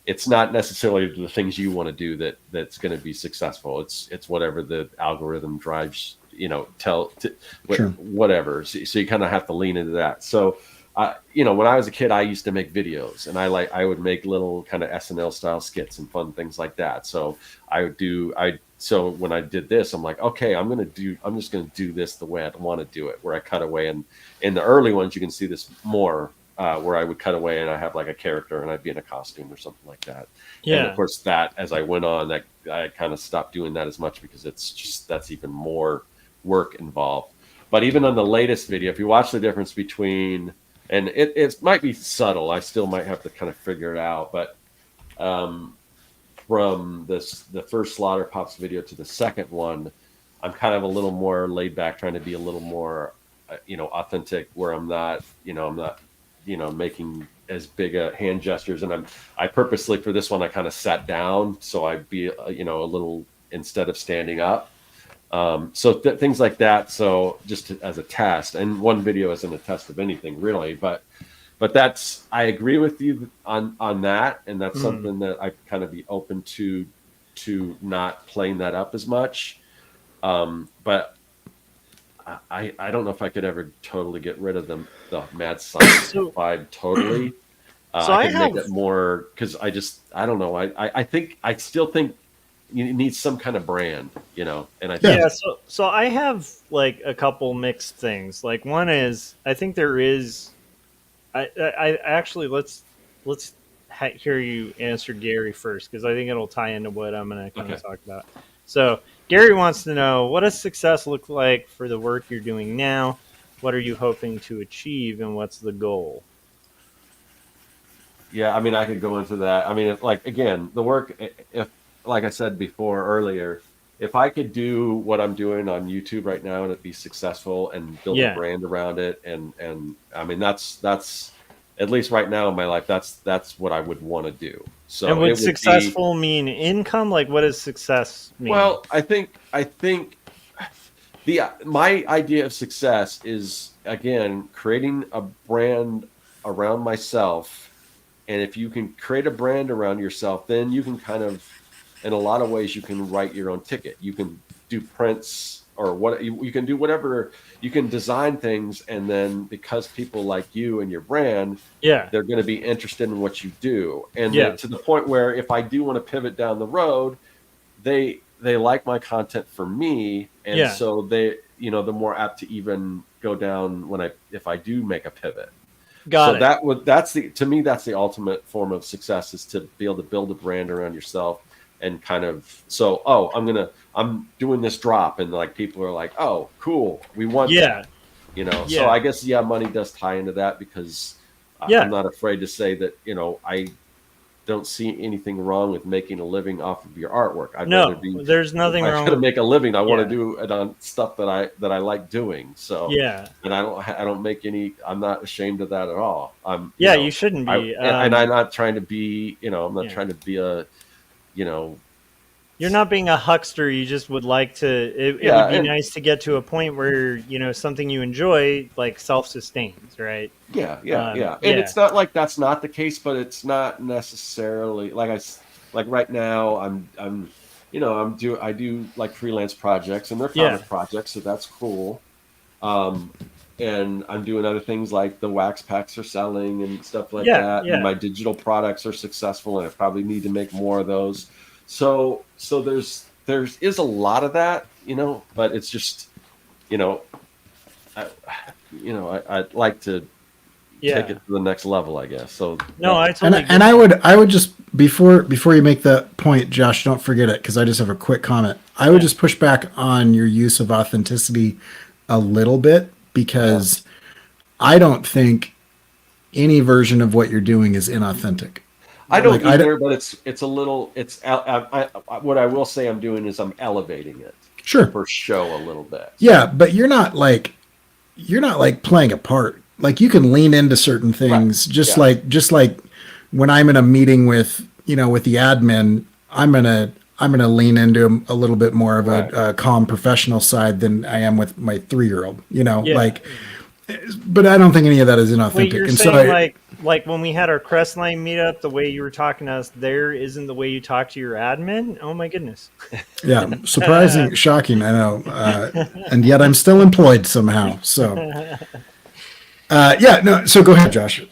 it's not necessarily the things you want to do that's going to be successful. It's whatever the algorithm drives, Sure. whatever. So you kind of have to lean into that. So, when I was a kid, I used to make videos, and I would make little kind of SNL style skits and fun things like that. So so when I did this, I'm like, okay, I'm just going to do this the way I want to do it, where I cut away. And in the early ones, you can see this more, where I would cut away and I have like a character and I'd be in a costume or something like that. And of yeah. course that, as I went on, that I kind of stopped doing that as much because that's even more work involved. But even on the latest video, if you watch the difference between, and it might be subtle, I still might have to kind of figure it out, but, from the first Slaughter Pops video to the second one, I'm kind of a little more laid back, trying to be a little more, authentic, where I'm not making as big a hand gestures. And I purposely, for this one, I kind of sat down so I'd be, a little, instead of standing up. So things like that. So just as a test, and one video isn't a test of anything really, but I agree with you on that. And that's something that I kind of be open to not playing that up as much. But I don't know if I could ever totally get rid of the mad science So vibe totally. so I I could make have it more, because I don't know. I still think you need some kind of brand, and I think yeah. So I have like a couple mixed things. Like one is I think there is. I actually let's hear you answer Gary first because I think it'll tie into what I'm going to kind of okay. talk about. So Gary wants to know, what does success look like for the work you're doing now? What are you hoping to achieve, and what's the goal? Yeah, I mean, I could go into that. I mean, like, again, the work, if, like I said before earlier, if I could do what I'm doing on YouTube right now and it be successful and build a Yeah. brand around it, and I mean, that's at least right now in my life, that's what I would want to do. And So would it would be, successful mean income? Like, what does success mean? well, I think my idea of success is, again, creating a brand around myself. And if you can create a brand around yourself, then you can kind of, in a lot of ways, you can write your own ticket. You can do prints, or what you can do, whatever. You can design things, and then because people like you and your brand, Yeah. they're going to be interested in what you do. And Yeah. to the point where, if I do want to pivot down the road, they like my content for me, and Yeah. so they're more apt to even go down if I do make a pivot. Got it. To me, that's the ultimate form of success, is to be able to build a brand around yourself and kind of, I'm doing this drop, and like people are like, oh, cool, we want that, Yeah. So I guess, money does tie into that, because I'm not afraid to say that, I don't see anything wrong with making a living off of your artwork. There's nothing wrong. I'm going to make a living. I want to do it on stuff that I like doing. So and I don't make any. I'm not ashamed of that at all. You shouldn't be. And I'm not trying to be. I'm not trying to be a. You're not being a huckster. You just would like to. It would be nice to get to a point where something you enjoy like self-sustains, right? Yeah. And it's not like that's not the case, but it's not necessarily like right now. I do like freelance projects, and they're comic projects, so that's cool. And I'm doing other things like the wax packs are selling and stuff like that. And my digital products are successful, and I probably need to make more of those. So there is a lot of that, but it's just, I'd like to take it to the next level, I guess. So I totally and I would just before you make that point, Josh, don't forget it, because I just have a quick comment. I would just push back on your use of authenticity a little bit, because I don't think any version of what you're doing is inauthentic. I don't either, but it's a little. What I will say I'm doing is I'm elevating it. Sure. For show a little bit. Yeah, but you're not like playing a part. Like, you can lean into certain things, just like when I'm in a meeting with the admin, I'm gonna lean into a little bit more of a calm professional side than I am with my 3-year-old. But I don't think any of that is inauthentic. Wait, you're saying like when we had our Crestline meetup, the way you were talking to us there isn't the way you talk to your admin? Oh my goodness. Yeah, surprising, shocking, I know. And yet I'm still employed somehow. So so go ahead, Josh.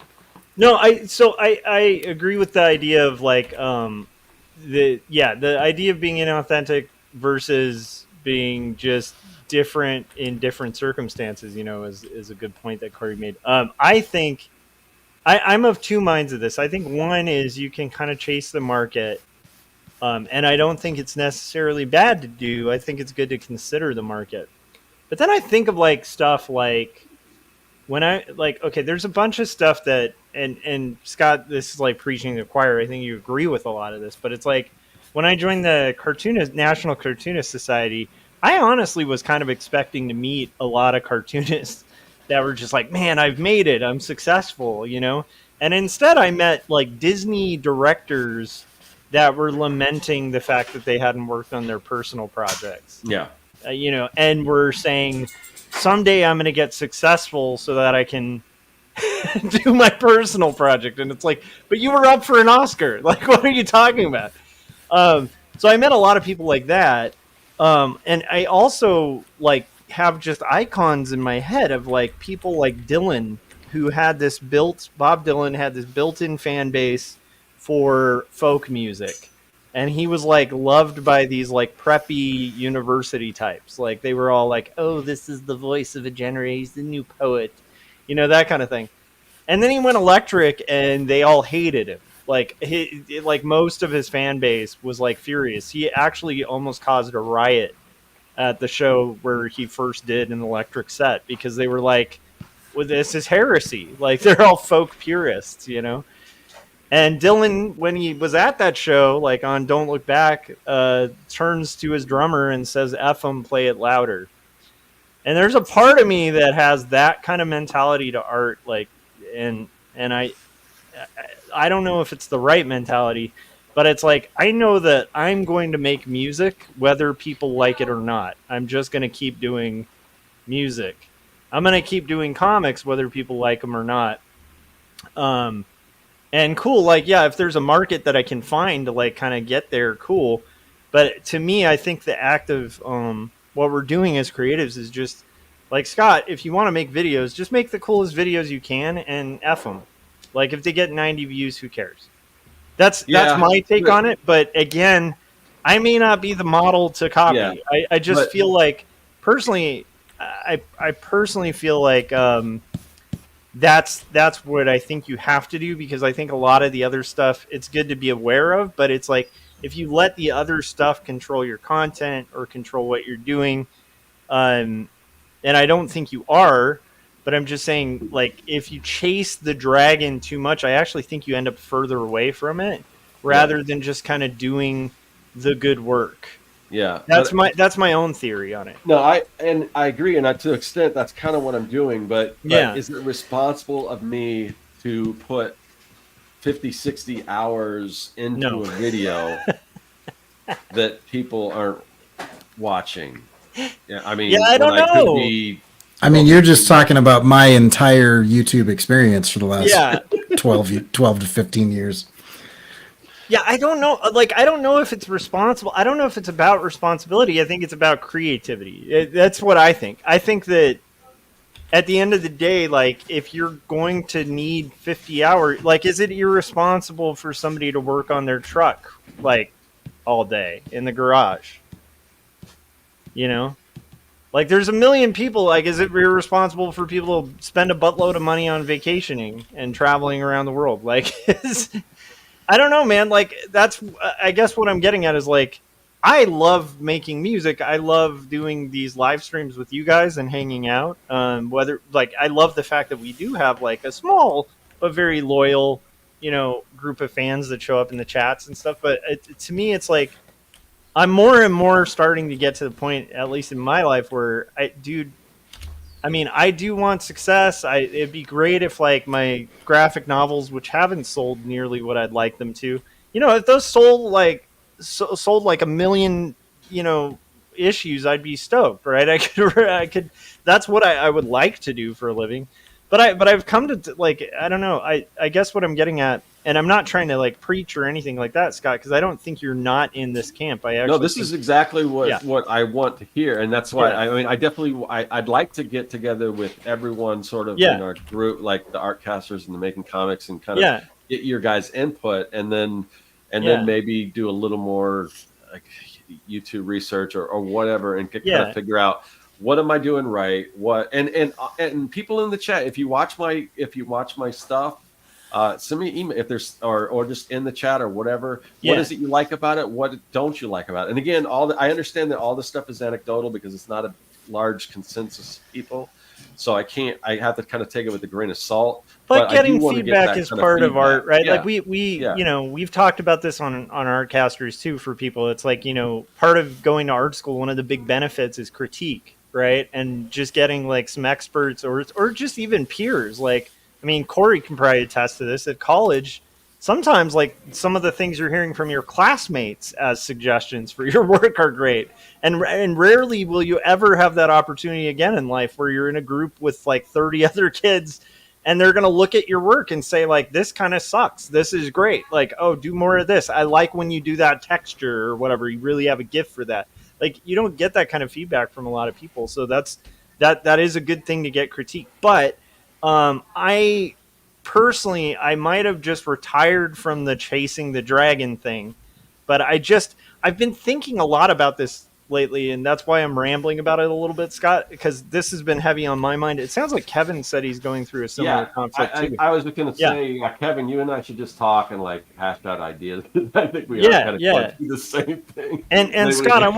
No, I agree with the idea of like the idea of being inauthentic versus being just different in different circumstances, is a good point that Cory made. I think I'm of two minds of this. I think one is you can kind of chase the market, and I don't think it's necessarily bad to do. I think it's good to consider the market. But then I think of like stuff like when there's a bunch of stuff that, and Scott, this is like preaching to the choir. I think you agree with a lot of this, but it's like when I joined the National Cartoonist Society, I honestly was kind of expecting to meet a lot of cartoonists that were just like, man, I've made it. I'm successful, And instead I met like Disney directors that were lamenting the fact that they hadn't worked on their personal projects. Yeah. And were saying, someday I'm going to get successful so that I can do my personal project. And it's like, but you were up for an Oscar. Like, what are you talking about? So I met a lot of people like that. And I also like have just icons in my head of like people like Dylan, who had Bob Dylan had this built-in fan base for folk music. And he was like loved by these like preppy university types. Like they were all like, oh, this is the voice of a generation. He's the new poet, that kind of thing. And then he went electric and they all hated him. Like most of his fan base was like furious. He actually almost caused a riot at the show where he first did an electric set, because they were like, well, this is heresy. Like they're all folk purists, And Dylan, when he was at that show, like on Don't Look Back, turns to his drummer and says, F him, play it louder. And there's a part of me that has that kind of mentality to art, like, and I don't know if it's the right mentality, but it's like, I know that I'm going to make music whether people like it or not. I'm just going to keep doing music. I'm going to keep doing comics whether people like them or not. And cool, like, yeah, if there's a market that I can find to like kind of get there, cool. But to me, I think the act of what we're doing as creatives is just like, Scott, if you want to make videos, just make the coolest videos you can and F them. Like if they get 90 views, who cares? That's my take on it. But again, I may not be the model to copy. Yeah. I just feel like personally, I personally feel like that's what I think you have to do, because I think a lot of the other stuff it's good to be aware of, but it's like if you let the other stuff control your content or control what you're doing, and I don't think you are, but I'm just saying, like, if you chase the dragon too much, I actually think you end up further away from it rather than just kind of doing the good work. Yeah, That's my own theory on it. no, I agree, and to an extent, that's kind of what I'm doing. But Yeah. is it responsible of me to put 50, 60 hours into No. a video that people aren't watching? Yeah, I mean, Yeah, I don't when I could know. be. I mean, you're just talking about my entire YouTube experience for the last Yeah. 12 to 15 years. Yeah, I don't know. Like, I don't know if it's responsible. I don't know if it's about responsibility. I think it's about creativity. That's what I think. I think that at the end of the day, like, if you're going to need 50 hours, like, is it irresponsible for somebody to work on their truck, like, all day in the garage? You know? Like, there's a million people. Like, is it irresponsible for people to spend a buttload of money on vacationing and traveling around the world? Like, I don't know, man. Like, that's, I guess what I'm getting at is, like, I love making music. I love doing these live streams with you guys and hanging out. Whether, like, I love the fact that we do have, like, a small but very loyal, group of fans that show up in the chats and stuff. But to me, it's like, I'm more and more starting to get to the point, at least in my life, where I do want success. It'd be great if, like, my graphic novels, which haven't sold nearly what I'd like them to, if those sold like a million, issues, I'd be stoked, right? I could. That's what I would like to do for a living. But I've come to, like, I don't know. I guess what I'm getting at, and I'm not trying to, like, preach or anything like that, Scott, because I don't think you're not in this camp. No, this is exactly what I want to hear, and that's why I definitely I'd like to get together with everyone sort of in our group, like the Artcasters and the Making Comics, and kind of get your guys' input, and then maybe do a little more, like, YouTube research or whatever, and kind of figure out, what am I doing right? What and people in the chat, if you watch my stuff, send me an email if there's or just in the chat or whatever. What is it you like about it? What don't you like about it? And again, I understand that all this stuff is anecdotal because it's not a large consensus of people. So I have to kind of take it with a grain of salt. But getting feedback is part of art, right? Yeah. Like we've talked about this on Artcasters too for people. It's like, part of going to art school, one of the big benefits is critique, right? And just getting, like, some experts or just even peers. Like, I mean, Cory can probably attest to this. At college, sometimes, like, some of the things you're hearing from your classmates as suggestions for your work are great. And rarely will you ever have that opportunity again in life where you're in a group with, like, 30 other kids and they're going to look at your work and say, like, this kind of sucks. This is great. Like, oh, do more of this. I like when you do that texture or whatever. You really have a gift for that. Like, you don't get that kind of feedback from a lot of people. So that is a good thing to get critique. But I personally, I might have just retired from the chasing the dragon thing, but I've been thinking a lot about this lately, and that's why I'm rambling about it a little bit, Scott, because this has been heavy on my mind. It sounds like Kevin said he's going through a similar conflict too. I was going to say, Kevin, you and I should just talk and, like, hash out ideas. I think we are kind of do the same thing. And Scott, I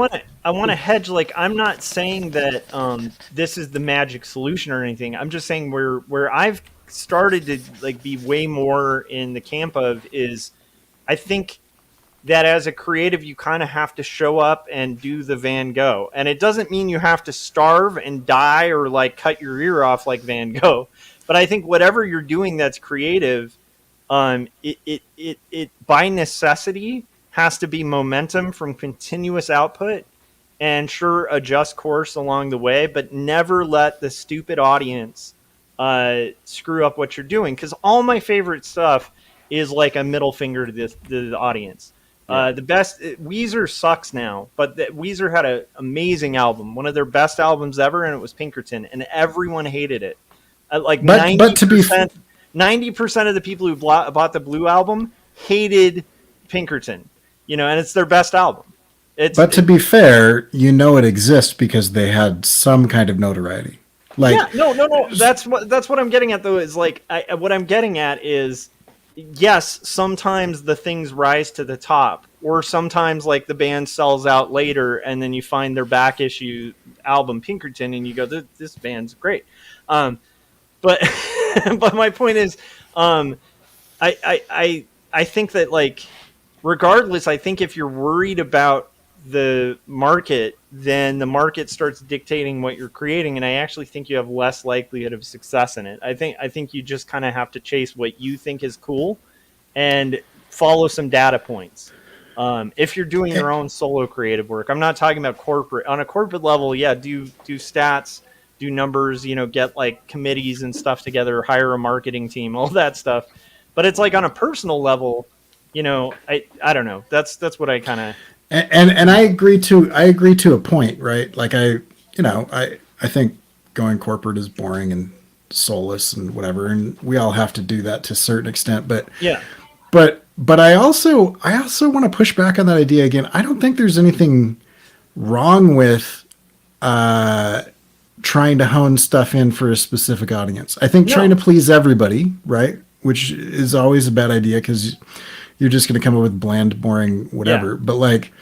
want to hedge. Like, I'm not saying that this is the magic solution or anything. I'm just saying where I've started to, like, be way more in the camp of is, I think that as a creative, you kind of have to show up and do the Van Gogh. And it doesn't mean you have to starve and die or, like, cut your ear off like Van Gogh. But I think whatever you're doing that's creative, it by necessity has to be momentum from continuous output, and sure, adjust course along the way, but never let the stupid audience screw up what you're doing. Because all my favorite stuff is like a middle finger to the audience. The best Weezer sucks now, but Weezer had an amazing album, one of their best albums ever, and it was Pinkerton, and everyone hated it. Like 90% of the people who bought the Blue album hated Pinkerton, and it's their best album. But to be fair, it exists because they had some kind of notoriety. Like, Yeah, no. That's what I'm getting at though. Is like what I'm getting at is yes, sometimes the things rise to the top, or sometimes like the band sells out later, and then you find their back issue album Pinkerton, and you go, "This band's great." But but my point is, um, I think that like regardless, I think if you're worried about the market, then the market starts dictating what you're creating, and I actually think you have less likelihood of success in it. I think you just kind of have to chase what you think is cool and follow some data points. If you're doing your own solo creative work, I'm not talking about corporate. On a corporate level, yeah, do stats, do numbers, get like committees and stuff together, hire a marketing team, all that stuff. But it's like on a personal level, I don't know. That's what I kind of. and I agree to a point, right? Like I think going corporate is boring and soulless and whatever, and we all have to do that to a certain extent. But Yeah. but I also want to push back on that idea again. I don't think there's anything wrong with trying to hone stuff in for a specific audience. I think trying to please everybody, right? Which is always a bad idea because you're just going to come up with bland, boring, whatever. Yeah. But like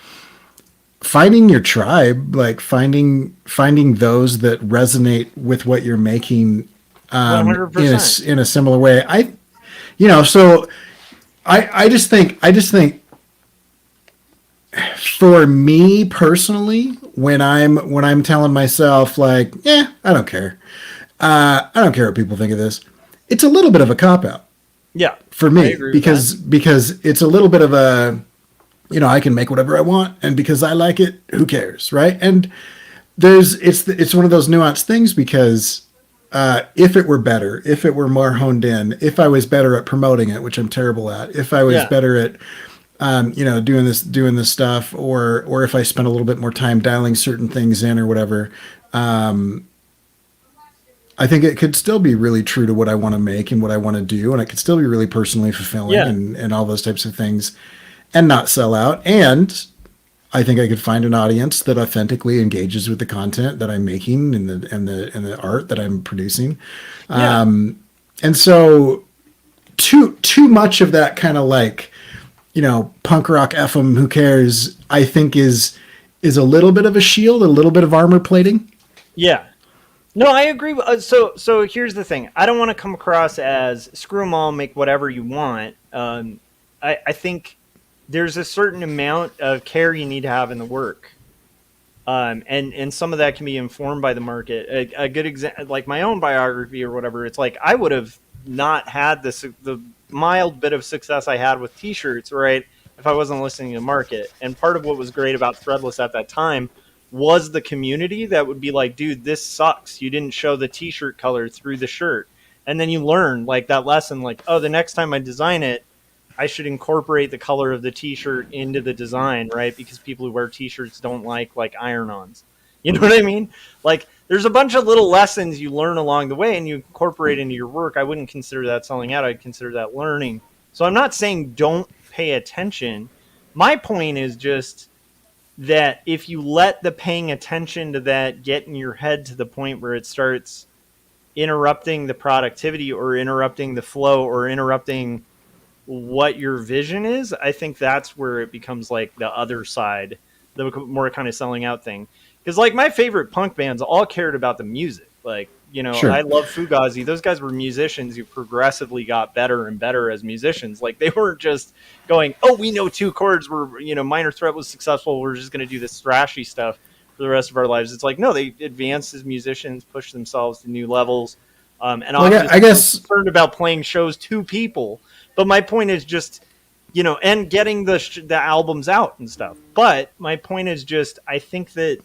finding your tribe, like finding those that resonate with what you're making 100%. in a similar way. So I just think for me personally, when I'm telling myself like, I don't care. I don't care what people think of this. It's a little bit of a cop out. Yeah. For I me, agree with because it's a little bit of a, I can make whatever I want, and because I like it, who cares, right? And it's one of those nuanced things because if it were better, if it were more honed in, if I was better at promoting it, which I'm terrible at, if I was better at doing this stuff, or if I spent a little bit more time dialing certain things in or whatever, I think it could still be really true to what I want to make and what I want to do, and it could still be really personally fulfilling and all those types of things, and not sell out. And I think I could find an audience that authentically engages with the content that I'm making and the art that I'm producing. Yeah. And so too much of that kind of like, punk rock F 'em, who cares, I think is a little bit of a shield, a little bit of armor plating. Yeah. No, I agree. So here's the thing. I don't want to come across as screw them all, make whatever you want. I think there's a certain amount of care you need to have in the work. And some of that can be informed by the market. A good example, like my own biography or whatever, it's like I would have not had the mild bit of success I had with t-shirts, right, if I wasn't listening to the market. And part of what was great about Threadless at that time was the community that would be like, dude, this sucks. You didn't show the t-shirt color through the shirt. And then you learn like that lesson, like, oh, the next time I design it, I should incorporate the color of the t-shirt into the design, right? Because people who wear t-shirts don't like iron-ons. You know what I mean? Like, there's a bunch of little lessons you learn along the way and you incorporate into your work. I wouldn't consider that selling out. I'd consider that learning. So I'm not saying don't pay attention. My point is just that if you let the paying attention to that get in your head to the point where it starts interrupting the productivity or interrupting the flow or interrupting what your vision is, I think that's where it becomes like the other side, the more kind of selling out thing. Because like my favorite punk bands all cared about the music. Like, Sure. I love Fugazi. Those guys were musicians who progressively got better and better as musicians. Like they weren't just going, oh, we know two chords. We're, Minor Threat was successful. We're just going to do this thrashy stuff for the rest of our lives. It's like, no, they advanced as musicians, pushed themselves to new levels. And I guess concerned about playing shows to people. But my point is just, and getting the albums out and stuff. But my point is just, I think that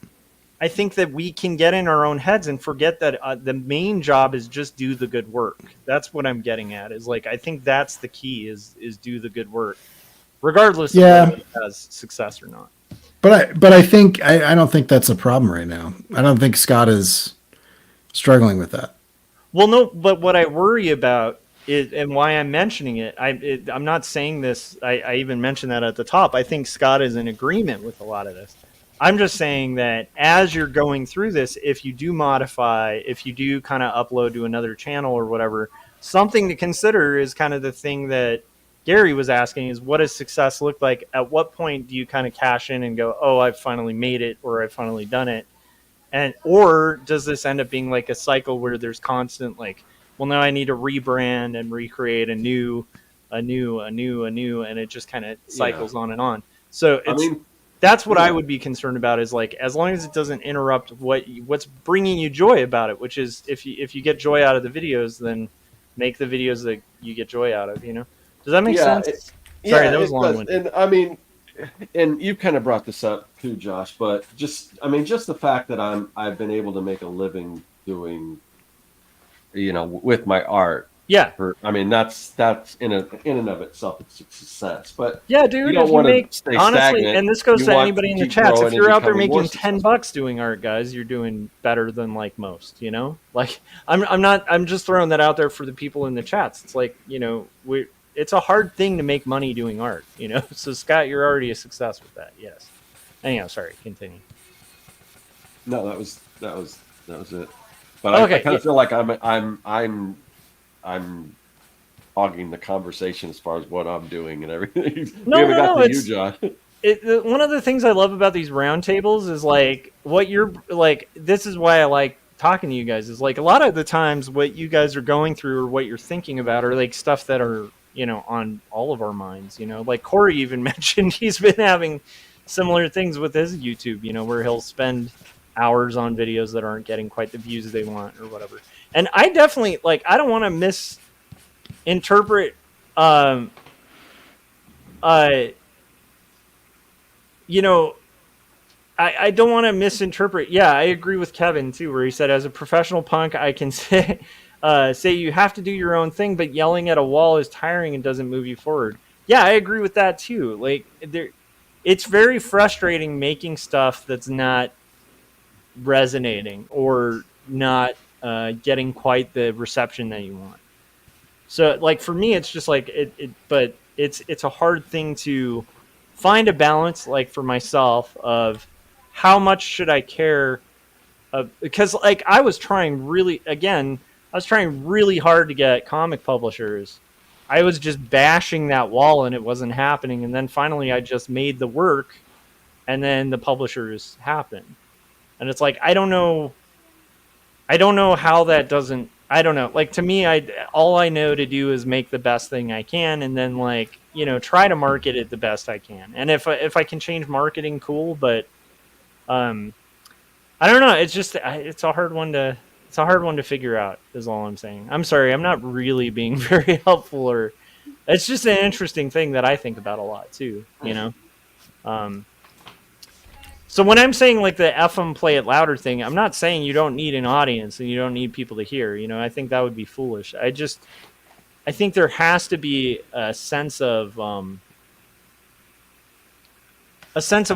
we can get in our own heads and forget that the main job is just do the good work. That's what I'm getting at. Is like I think that's the key is do the good work, regardless of whether it has success or not. But I think I don't think that's a problem right now. I don't think Scott is struggling with that. Well, no, but what I worry about is, and why I'm mentioning it, I'm not saying this. I even mentioned that at the top. I think Scott is in agreement with a lot of this. I'm just saying that as you're going through this, if you do modify, if you do kind of upload to another channel or whatever, something to consider is kind of the thing that Gary was asking is what does success look like? At what point do you kind of cash in and go, oh, I've finally made it, or I've finally done it? And or does this end up being like a cycle where there's constant like, well, now I need to rebrand and recreate a new, and it just kind of cycles on and on. So I it's mean, that's what I would be concerned about is like as long as it doesn't interrupt what's bringing you joy about it, which is if you get joy out of the videos, then make the videos that you get joy out of. You know, does that make sense? Sorry, that was long-winded. And I mean, and you kind of brought this up too, Josh. But just the fact that I've been able to make a living doing, with my art. Yeah. I mean, that's in and of itself, it's a success. But yeah, dude, you don't if you want make to stay honestly, stagnant. and this goes to anybody in the chats, if you're out there making $10 bucks doing art, guys, you're doing better than like most. You know, like I'm just throwing that out there for the people in the chats. It's like it's a hard thing to make money doing art. You know, so Scott, you're already a success with that. Yes. Anyhow, sorry, continue. No, that was it. But Okay, I kind of feel like I'm hogging the conversation as far as what I'm doing and everything. No, you, John. One of the things I love about these roundtables is like what you're like. This is why I like talking to you guys. Is like a lot of the times what you guys are going through or what you're thinking about are like stuff that are on all of our minds. Like Cory even mentioned he's been having similar things with his YouTube. Where he'll spend hours on videos that aren't getting quite the views they want or whatever. And I definitely I don't want to misinterpret I don't want to misinterpret. Yeah, I agree with Kevin too, where he said as a professional punk I can say you have to do your own thing, but yelling at a wall is tiring and doesn't move you forward. Yeah, I agree with that too. Like it's very frustrating making stuff that's not resonating or not getting quite the reception that you want. So like for me it's just like but it's a hard thing to find a balance, like for myself, of how much should I care because like I was trying really hard to get comic publishers. I was just bashing that wall and it wasn't happening, and then finally I just made the work and then the publishers happened. And it's like I don't know how that doesn't. I don't know. Like to me, all I know to do is make the best thing I can, and then try to market it the best I can. And if I can change marketing, cool. But I don't know. It's just it's a hard one to figure out. Is all I'm saying. I'm sorry. I'm not really being very helpful, or it's just an interesting thing that I think about a lot too. So when I'm saying like the F 'em play it louder thing, I'm not saying you don't need an audience and you don't need people to hear. I think that would be foolish. I think there has to be a sense of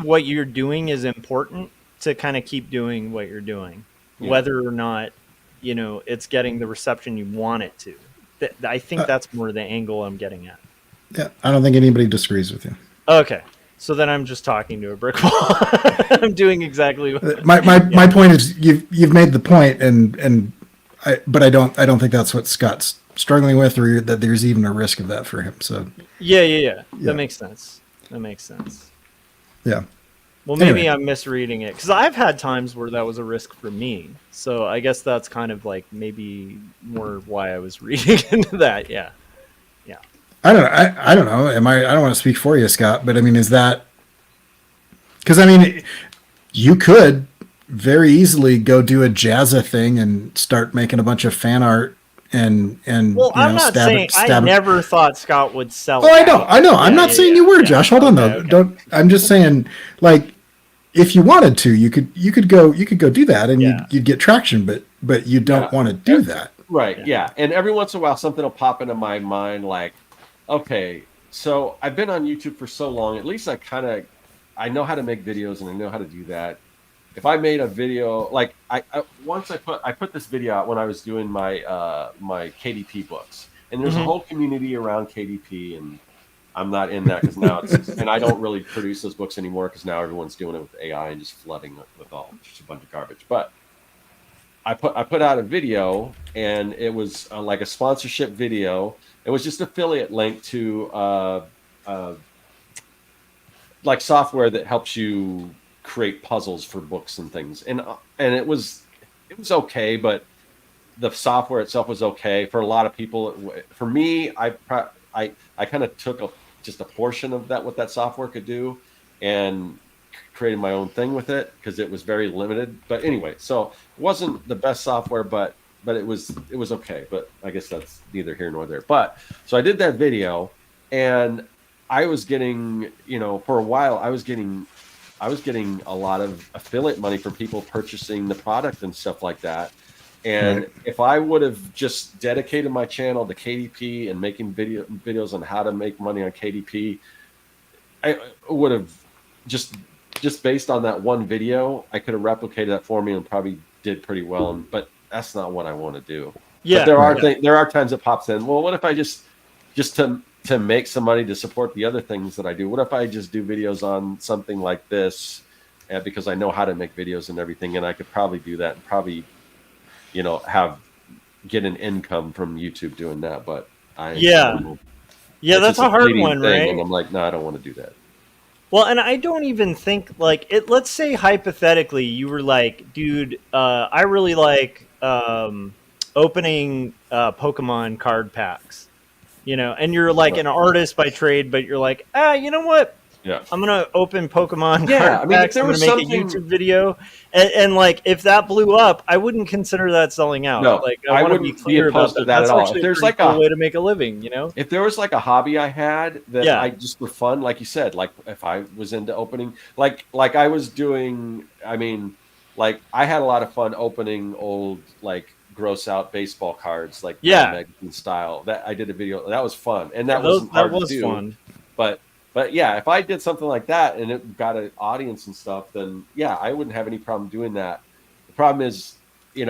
what you're doing is important to kind of keep doing what you're doing, whether or not it's getting the reception you want it to. I think that's more the angle I'm getting at. Yeah, I don't think anybody disagrees with you. Okay. So then I'm just talking to a brick wall. I'm doing exactly what my point is you've made the point, but I don't think that's what Scott's struggling with, or that there's even a risk of that for him. So yeah. That makes sense. Yeah. Well, maybe I'm misreading it because I've had times where that was a risk for me. So I guess that's kind of like maybe more why I was reading into that. Yeah. I don't know. I don't know. I don't want to speak for you, Scott, but I mean, is that because you could very easily go do a Jazza thing and start making a bunch of fan art and well, I'm not saying I never thought Scott would sell. Oh, I know. I'm not saying you were, Josh. Hold on though. Okay. Don't. I'm just saying, like, if you wanted to, you could go do that and you'd get traction, but you don't want to do that. Right. Yeah. And every once in a while, something will pop into my mind, like, okay, so I've been on YouTube for so long. At least I know how to make videos and I know how to do that. If I made a video, like I put this video out when I was doing my my KDP books, and there's a whole community around KDP, and I'm not in that because now it's, and I don't really produce those books anymore because now everyone's doing it with AI and just flooding it with all just a bunch of garbage. But I put out a video, and it was like a sponsorship video. It was just affiliate link to like software that helps you create puzzles for books and things, and it was okay, but the software itself was okay for a lot of people. For me, I kind of took just a portion of that, what that software could do, and created my own thing with it because it was very limited. But anyway, so it wasn't the best software, but it was okay. But I guess that's neither here nor there. But so I did that video, and I was getting, for a while I was getting a lot of affiliate money for people purchasing the product and stuff like that. And if I would have just dedicated my channel to KDP and making videos on how to make money on KDP, I would have just based on that one video, I could have replicated that for me and probably did pretty well. But that's not what I want to do. Yeah, but there are times it pops in. Well, what if I just to make some money to support the other things that I do? What if I just do videos on something like this, because I know how to make videos and everything, and I could probably do that and probably, get an income from YouTube doing that. But that's a hard one, right? And I'm like, no, I don't want to do that. Well, and I don't even think like it. Let's say hypothetically, you were like, dude, I really like opening Pokemon card packs, and you're like an artist by trade, but you're like, you know what? Yeah, I'm gonna open Pokemon card packs. I'm gonna make a YouTube video, and like if that blew up, I wouldn't consider that selling out. No, like I want to be clear about that. That's at all. If there's like a way to make a living, If there was like a hobby I had that I just for fun, like you said, like if I was into opening, like I was doing, like I had a lot of fun opening old like gross out baseball cards, like magazine style. That I did a video that was fun, and that wasn't hard to do. Fun. But yeah, if I did something like that and it got an audience and stuff, then yeah, I wouldn't have any problem doing that. The problem is, it's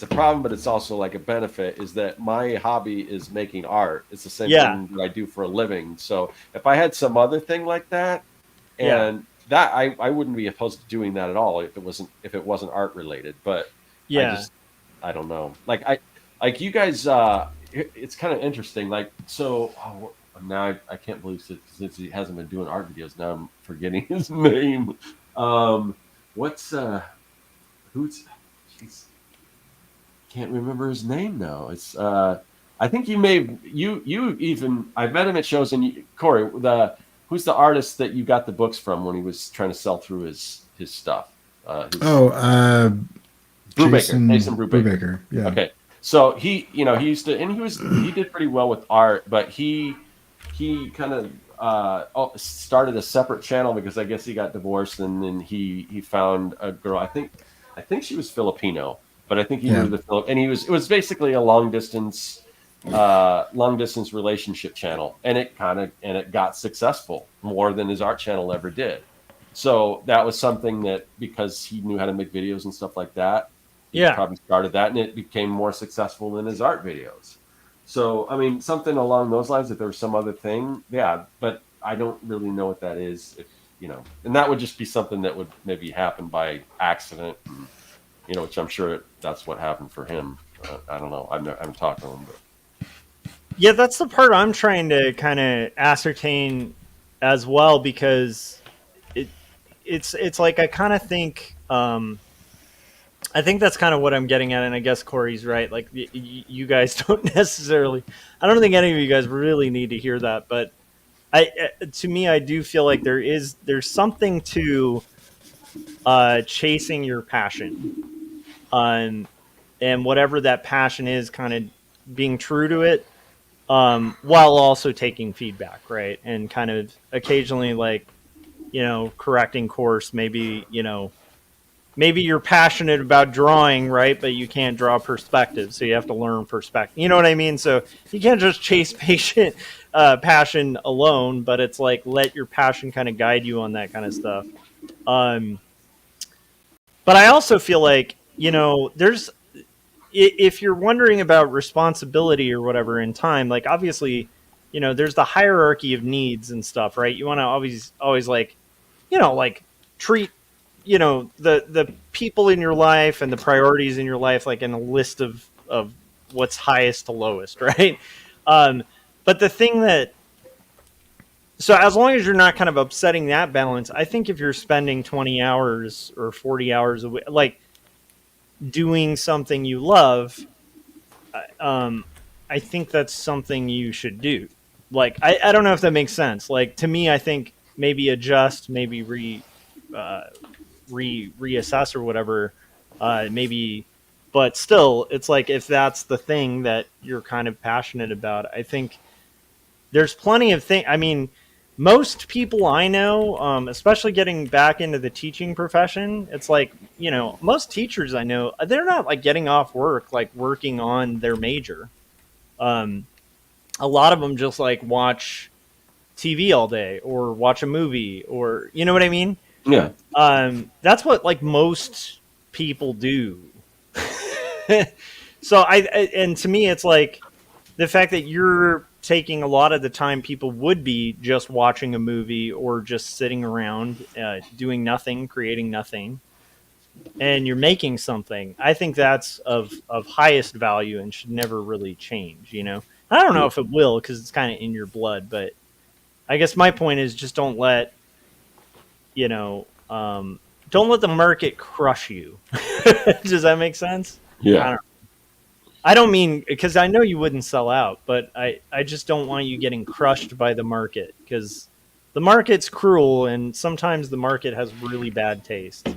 a problem, but it's also like a benefit is that my hobby is making art. It's the same thing that I do for a living. So if I had some other thing like that, and that I wouldn't be opposed to doing that at all if it wasn't art related. But I don't know. Like you guys, it's kind of interesting. Like so. Now I can't believe since he hasn't been doing art videos. Now I'm forgetting his name. Can't remember his name now. It's I think you even I've met him at shows. And Cory, who's the artist that you got the books from when he was trying to sell through his stuff? Jason Brubaker. Yeah. Okay. So he used to, and he did pretty well with art, but he kind of started a separate channel because I guess he got divorced, and then he found a girl. I think she was Filipino, but I think he moved to Philippines, and it was basically a long distance relationship channel, and it got successful more than his art channel ever did. So that was something that, because he knew how to make videos and stuff like that, he probably started that, and it became more successful than his art videos. So, something along those lines, if there was some other thing, but I don't really know what that is, and that would just be something that would maybe happen by accident, and, which I'm sure that's what happened for him. I don't know. I haven't talked to him, but. Yeah, that's the part I'm trying to kind of ascertain as well, because it's like I kind of think, I think that's kind of what I'm getting at, and I guess Cory's right. Like, you guys don't necessarily. I don't think any of you guys really need to hear that, but to me, I do feel like there's something to chasing your passion, and whatever that passion is, kind of being true to it, while also taking feedback, right? And kind of occasionally, like, correcting course, maybe, maybe you're passionate about drawing, right? But you can't draw perspective, so you have to learn perspective. You know what I mean? So you can't just chase passion alone, but it's like let your passion kind of guide you on that kind of stuff. But I also feel like, there's, if you're wondering about responsibility or whatever in time, like obviously, there's the hierarchy of needs and stuff, right? You want to always like, like treat, the people in your life and the priorities in your life, like in a list of what's highest to lowest, right? But the thing so as long as you're not kind of upsetting that balance, I think if you're spending 20 hours or 40 hours a week, like doing something you love, I think that's something you should do. Like, I don't know if that makes sense. Like, to me, I think maybe adjust, maybe reassess or whatever, maybe, but still, it's like, if that's the thing that you're kind of passionate about, I think there's plenty of things. I mean, most people I know, especially getting back into the teaching profession, it's like, most teachers I know, they're not like getting off work, like working on their major. A lot of them just like watch TV all day or watch a movie, or, you know what I mean? Yeah. That's what like most people do. So and to me, it's like the fact that you're taking a lot of the time people would be just watching a movie or just sitting around, doing nothing, creating nothing, and you're making something. I think that's of highest value and should never really change. I don't know if it will, because it's kind of in your blood, but I guess my point is just don't let the market crush you. Does that make sense? Yeah. I don't mean, because I know you wouldn't sell out, but I just don't want you getting crushed by the market, because the market's cruel, and sometimes the market has really bad taste.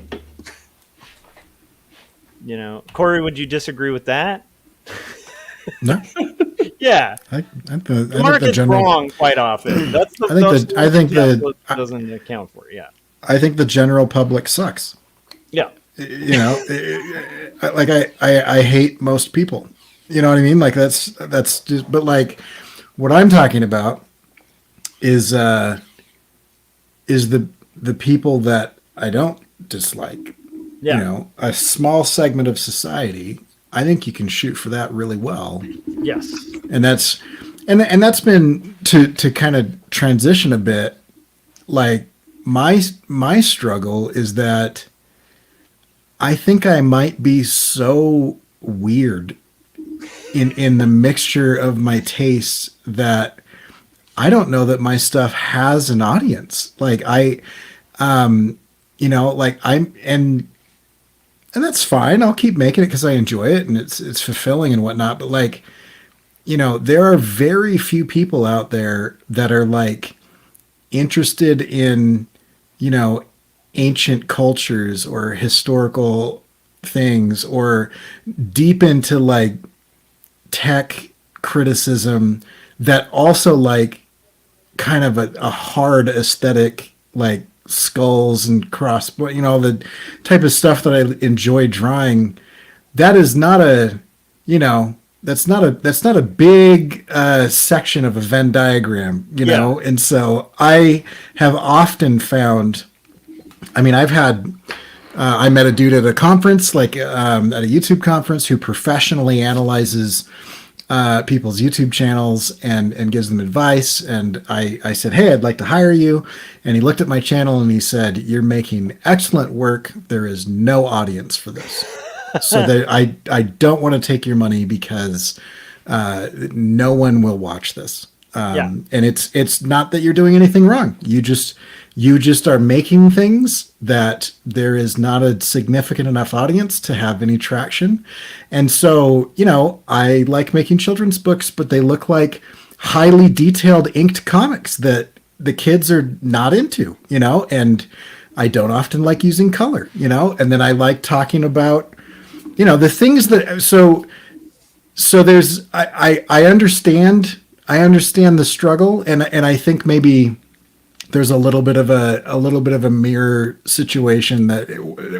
Cory, would you disagree with that? No. Yeah. The market's wrong quite often. That's the I think that doesn't account for it. Yeah. I think the general public sucks. Yeah. Like I hate most people. You know what I mean? Like that's just, but like what I'm talking about is the people that I don't dislike. Yeah. A small segment of society. I think you can shoot for that really well. Yes. And that's been to kind of transition a bit. Like my struggle is that I think I might be so weird in the mixture of my tastes that I don't know that my stuff has an audience. Like and that's fine. I'll keep making it because I enjoy it and it's fulfilling and whatnot. But like, there are very few people out there that are like interested in, ancient cultures or historical things or deep into like tech criticism that also like kind of a hard aesthetic, like skulls and cross, the type of stuff that I enjoy drawing. That is not that's not a big section of a Venn diagram, and so I have often found, I've had I met a dude at a conference, like at a YouTube conference, who professionally analyzes people's YouTube channels and gives them advice. And I said, hey, I'd like to hire you. And he looked at my channel and he said, you're making excellent work. There is no audience for this. So that I don't want to take your money because no one will watch this. And it's not that you're doing anything wrong. You just are making things that there is not a significant enough audience to have any traction. And so, I like making children's books, but they look like highly detailed inked comics that the kids are not into, and I don't often like using color, and then I like talking about, the things that, so there's, I understand the struggle, and I think maybe there's a little bit of a mirror situation that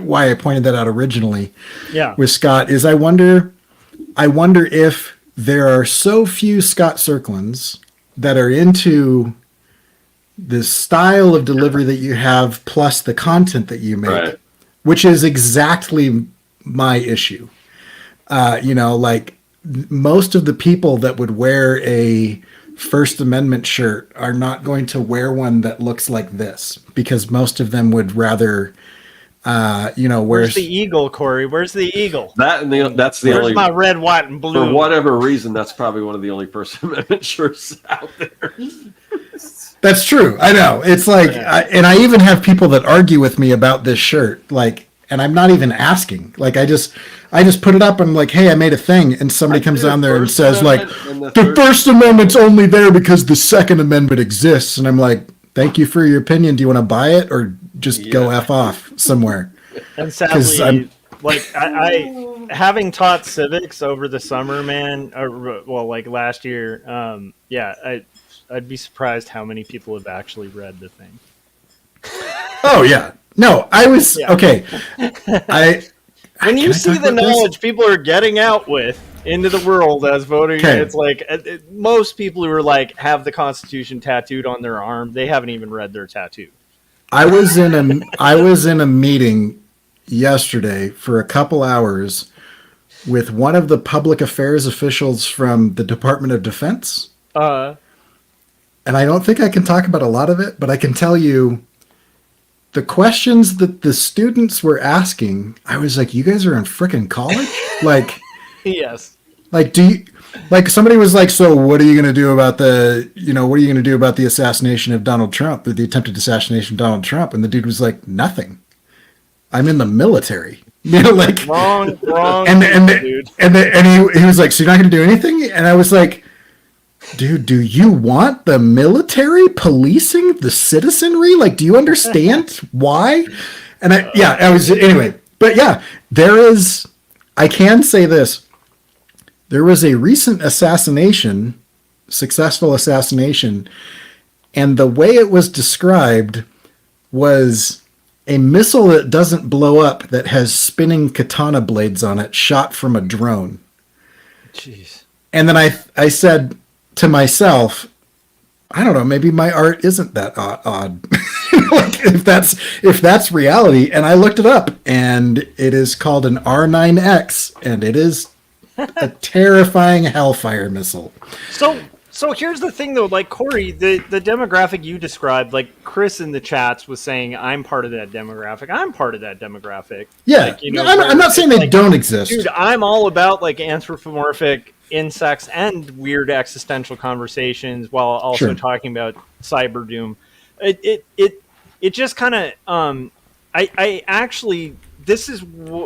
why I pointed that out originally. Yeah. With Scott is I wonder if there are so few Scott Serklands that are into the style of delivery that you have plus the content that you make, right, which is exactly my issue. Like most of the people that would wear a First Amendment shirt are not going to wear one that looks like this because most of them would rather, Where's the eagle, Corey? Where's the eagle? That's the Where's only. my red, white, and blue? For whatever reason, that's probably one of the only First Amendment shirts out there. That's true. I know. It's like, and I even have people that argue with me about this shirt, like, and I'm not even asking. Like, I just put it up. And I'm like, hey, I made a thing, and somebody comes down there and says, like, the First Amendment's only there because the Second Amendment exists, and I'm like, thank you for your opinion. Do you want to buy it or just go f off somewhere? And sadly, I having taught civics over the summer, man. Like last year, I'd be surprised how many people have actually read the thing. Oh yeah, no, I was okay. When you see the knowledge people are getting out with into the world as voting, it's like most people who are like have the Constitution tattooed on their arm, they haven't even read their tattoo. I was in a meeting yesterday for a couple hours with one of the public affairs officials from the Department of Defense. And I don't think I can talk about a lot of it, but I can tell you the questions that the students were asking, I was like, you guys are in frickin' college? Like, yes. Like, somebody was like, so what are you going to do about the assassination of Donald Trump, or the attempted assassination of Donald Trump? And the dude was like, nothing. I'm in the military. Like wrong, dude. And he was like, so you're not going to do anything? And I was like, dude, do you want the military policing the citizenry? Like, do you understand why? And anyway, but yeah, I can say this. There was a recent successful assassination, and the way it was described was a missile that doesn't blow up that has spinning katana blades on it shot from a drone. Jeez. And then I said to myself, I don't know, maybe my art isn't that odd. Like, if that's reality. And I looked it up, and it is called an R9X, and it is a terrifying Hellfire missile. So here's the thing, though. Like, Corey, the demographic you described, like Chris in the chats was saying, I'm part of that demographic. I'm part of that demographic. Yeah, like, I'm not saying they don't exist. Dude, I'm all about like anthropomorphic insects and weird existential conversations while also talking about cyber doom. It just kind of I actually, this is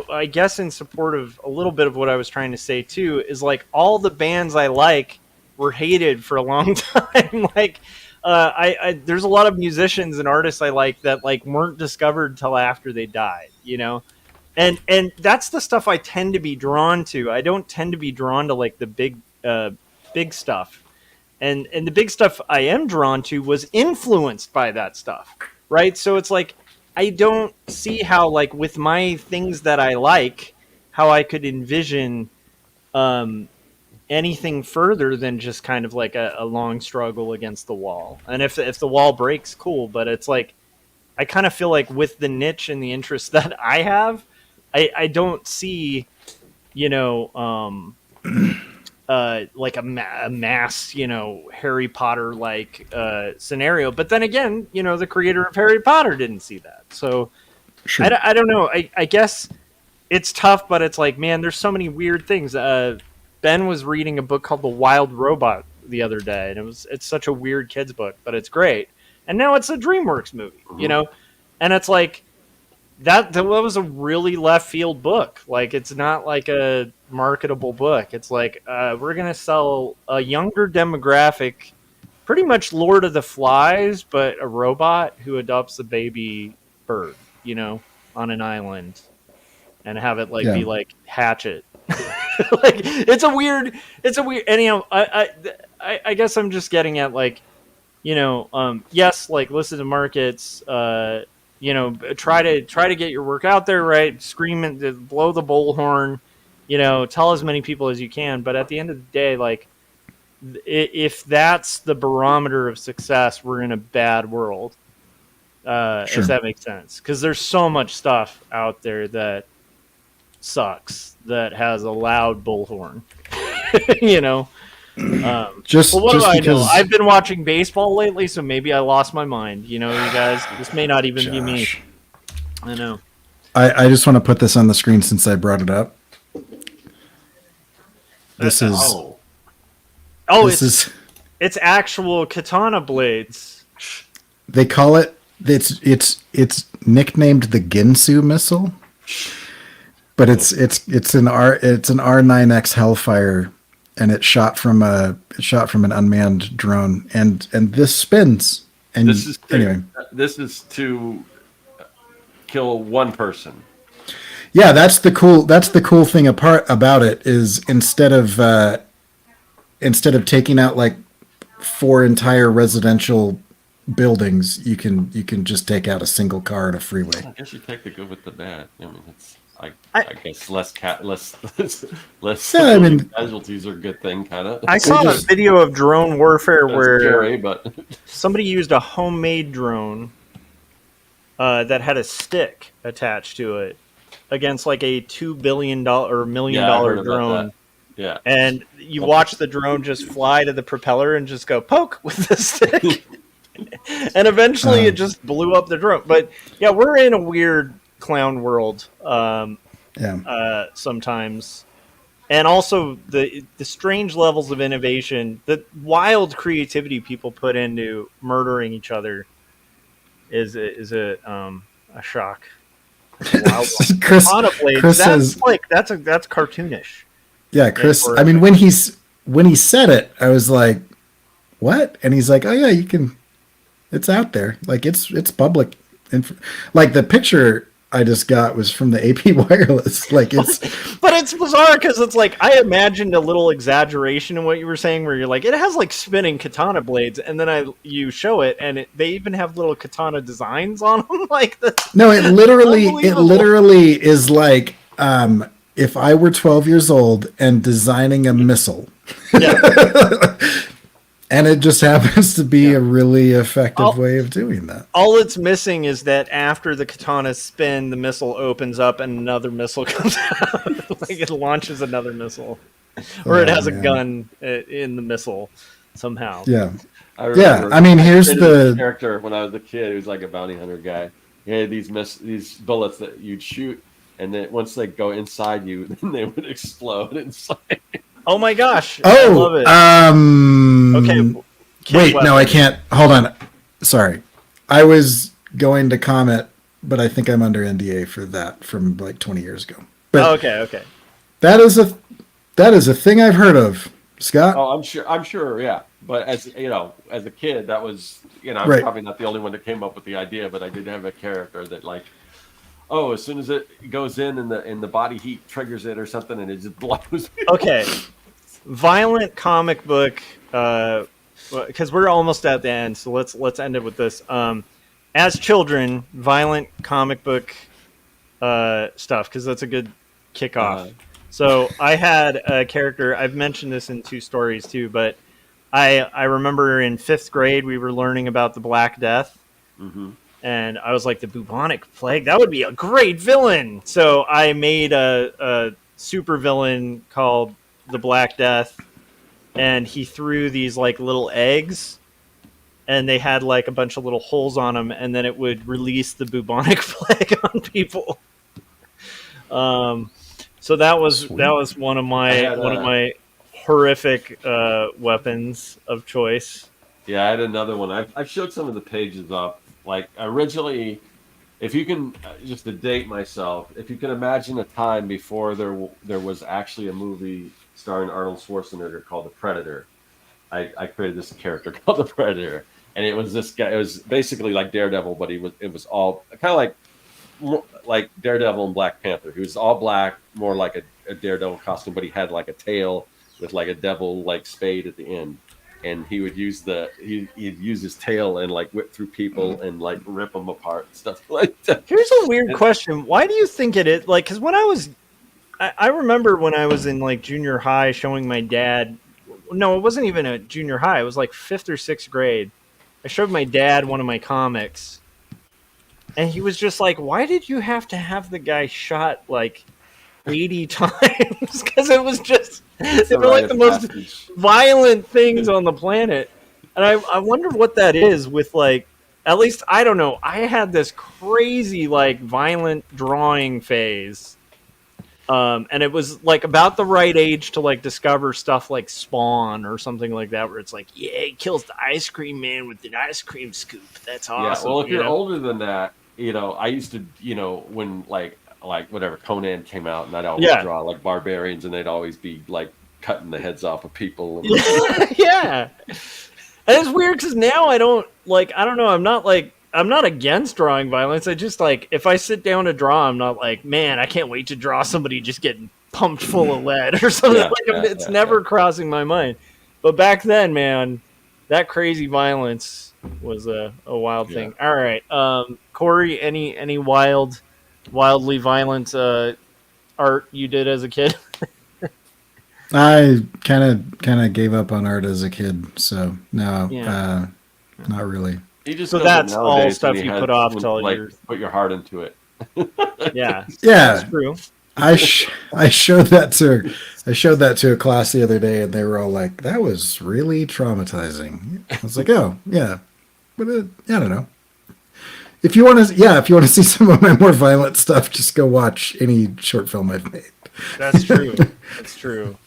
I guess in support of a little bit of what I was trying to say too, is like all the bands I like were hated for a long time. Like there's a lot of musicians and artists I like that like weren't discovered till after they died, you know. And that's the stuff I tend to be drawn to. I don't tend to be drawn to like the big stuff. And the big stuff I am drawn to was influenced by that stuff, right? So it's like I don't see how, like, with my things that I like, how I could envision anything further than just kind of like a long struggle against the wall. And if the wall breaks, cool. But it's like I kind of feel like with the niche and the interest that I have, I don't see, you know, like a mass, you know, Harry Potter like scenario. But then again, you know, the creator of Harry Potter didn't see that. So sure. I don't know. I guess it's tough, but it's like, man, there's so many weird things. Ben was reading a book called The Wild Robot the other day, and it's such a weird kid's book, but it's great. And now it's a DreamWorks movie, you know? And it's like, that was a really left field book. Like, it's not like a marketable book. It's like, we're going to sell a younger demographic, pretty much Lord of the Flies, but a robot who adopts a baby bird, you know, on an island, and have it like be like Hatchet. Like, it's a weird, and you know, I guess I'm just getting at, like, you know, yes, like, listen to markets, you know, try to get your work out there, right? Scream and blow the bullhorn, you know, tell as many people as you can. But at the end of the day, like, if that's the barometer of success, we're in a bad world. If that makes sense, because there's so much stuff out there that sucks, that has a loud bullhorn, you know. Just Well, what just do I know? because I've been watching baseball lately, so maybe I lost my mind. You know, you guys, this may not even be me. Josh. I know. I just want to put this on the screen since I brought it up. This is Oh, Oh, this is it's actual katana blades. they call it it's nicknamed the Ginsu missile, but it's an R9X Hellfire, and it shot from an unmanned drone, and this spins. And anyway, this is to kill one person. yeah, that's the cool thing about it is instead of taking out like 4 entire residential buildings, you can just take out a single car at a freeway. I guess you take the good with the bad. I mean, I guess less Yeah, I mean, casualties are a good thing, kind of. I saw a video of drone warfare where scary, but somebody used a homemade drone that had a stick attached to it against like a $2 billion or $1 million I heard about drone. that. Yeah, And you watch the drone just fly to the propeller and just go poke with the stick. And eventually it just blew up the drone. But yeah, we're in a weird clown world sometimes. And also the strange levels of innovation, the wild creativity people put into murdering each other is a shock. Wild Chris that's says, that's cartoonish. yeah, Chris. I mean, when he said it, I was like, "What?" And he's like, "Oh yeah, you can. It's out there. Like it's public. Like the picture I just got was from the AP Wireless. Like it's, but it's bizarre because it's like I imagined a little exaggeration in what you were saying, where you're like, it has like spinning katana blades, and then you show it, and they even have little katana designs on them. Like no, it literally is like if I were 12 years old and designing a missile. Yeah. And it just happens to be a really effective way of doing that. All it's missing is that after the katana spin, the missile opens up and another missile comes out. Like it launches another missile. Or it has a gun in the missile somehow. Yeah. I mean, here's the character when I was a kid who was like a bounty hunter guy. He had these bullets that you'd shoot, and then once they go inside you, then they would explode inside. Oh my gosh! I love it. Okay. Wait, no, I can't. Hold on. Sorry, I was going to comment, but I think I'm under NDA for that from like 20 years ago. But okay. That is a thing I've heard of, Scott. Oh, I'm sure, yeah. But as a kid, that was I'm probably not the only one that came up with the idea, but I did have a character that like, as soon as it goes in the body heat triggers it or something, and it just blows. Okay, violent comic book. Because we're almost at the end, so let's end it with this. As children, violent comic book stuff, because that's a good kickoff. So I had a character. I've mentioned this in 2 stories too, but I remember in 5th grade we were learning about the Black Death. Mm-hmm. And I was like, the bubonic plague, that would be a great villain. So I made a super villain called the Black Death, and he threw these like little eggs, and they had like a bunch of little holes on them, and then it would release the bubonic plague on people. So that was one of my horrific weapons of choice. Yeah, I had another one. I've showed some of the pages up. Like originally, if you can, just to date myself, if you can imagine a time before there was actually a movie starring Arnold Schwarzenegger called The Predator, I created this character called The Predator, and it was this guy. It was basically like Daredevil, but it was all kind of like Daredevil and Black Panther. He was all black, more like a Daredevil costume, but he had like a tail with like a devil like spade at the end. And he would use he'd use his tail and like whip through people and like rip them apart and stuff like that. Here's a weird question. Why do you think it is? Like, because when I remember when I was in like junior high showing my dad, no, it wasn't even a junior high. It was like 5th or 6th grade. I showed my dad one of my comics, and he was just like, why did you have to have the guy shot like 80 times because it was just It's they a were like rite the of most passage. violent things on the planet. And I wonder what that is with like, at least I don't know. I had this crazy like violent drawing phase. And it was like about the right age to like discover stuff like Spawn or something like that, where it's like, yeah, he kills the ice cream man with an ice cream scoop. That's Yeah, awesome. well, if you you're know? older than that, I used to, when like whatever Conan came out, and I'd always Yeah. draw like barbarians, and they'd always be like cutting the heads off of people. And Yeah. And it's weird because now I don't know. I'm not against drawing violence. I just like if I sit down to draw, I'm not like, man, I can't wait to draw somebody just getting pumped full of lead or something. Yeah, It's never crossing my mind. But back then, man, that crazy violence was a wild Yeah. thing. All right, Cory, any wildly violent art you did as a kid? I kind of gave up on art as a kid, so no, Yeah. not really. he just So does it that's all nowadays stuff when he you has- put off when, till like you're. put your heart into it. Yeah, Yeah, that's true. I showed that to a class the other day, and they were all like, "That was really traumatizing." I was like, "Oh yeah," but I don't know. If you want to see some of my more violent stuff, just go watch any short film I've made. That's true. That's true.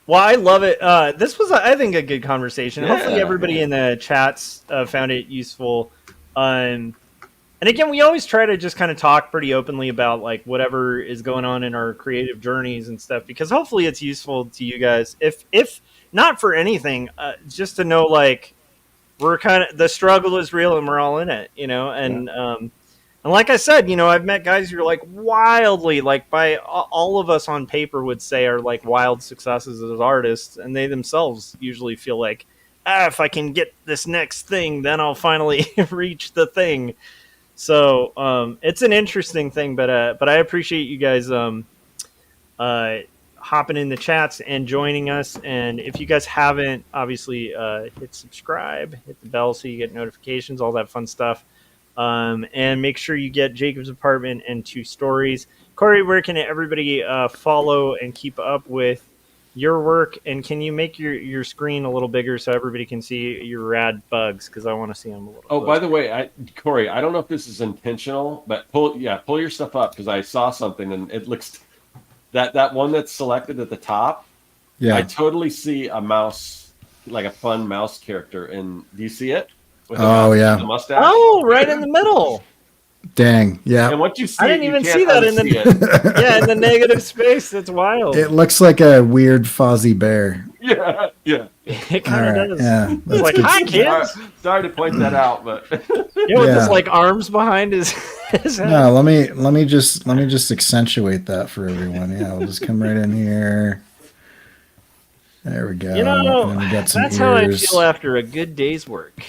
Well, I love it. This was, I think, a good conversation. Hopefully, everybody in the chats found it useful. And again, we always try to just kind of talk pretty openly about like whatever is going on in our creative journeys and stuff, because hopefully it's useful to you guys. If not for anything, just to know like we're kind of the struggle is real and we're all in it, and like I said, I've met guys who are like wildly, like by all of us on paper would say are like wild successes as artists, and they themselves usually feel like, if I can get this next thing, then I'll finally reach the thing. So it's an interesting thing, but I appreciate you guys hopping in the chats and joining us. And if you guys haven't, obviously hit subscribe, hit the bell so you get notifications, all that fun stuff. And make sure you get Jacob's Apartment and Two Stories. Cory, where can everybody follow and keep up with your work? And can you make your screen a little bigger so everybody can see your rad bugs? Because I want to see them a little. Oh, closer. by the way, Cory, I don't know if this is intentional, but pull your stuff up because I saw something and it looks that one that's selected at the top. Yeah. I totally see a mouse, like a fun mouse character. And do you see it? With the mustache. Oh, right in the middle. Dang. Yeah. And once you see I didn't it, even you see that in the yeah, in the negative space. That's wild. It looks like a weird Fozzie Bear. yeah. It kind of does. Yeah. It's like, good hi, stuff. kids. Sorry to point that out, but With Yeah. his like arms behind his head. No, let me just accentuate that for everyone. Yeah, we'll just come right in here. There we go. And then we got some that's how I ears. feel after a good day's work.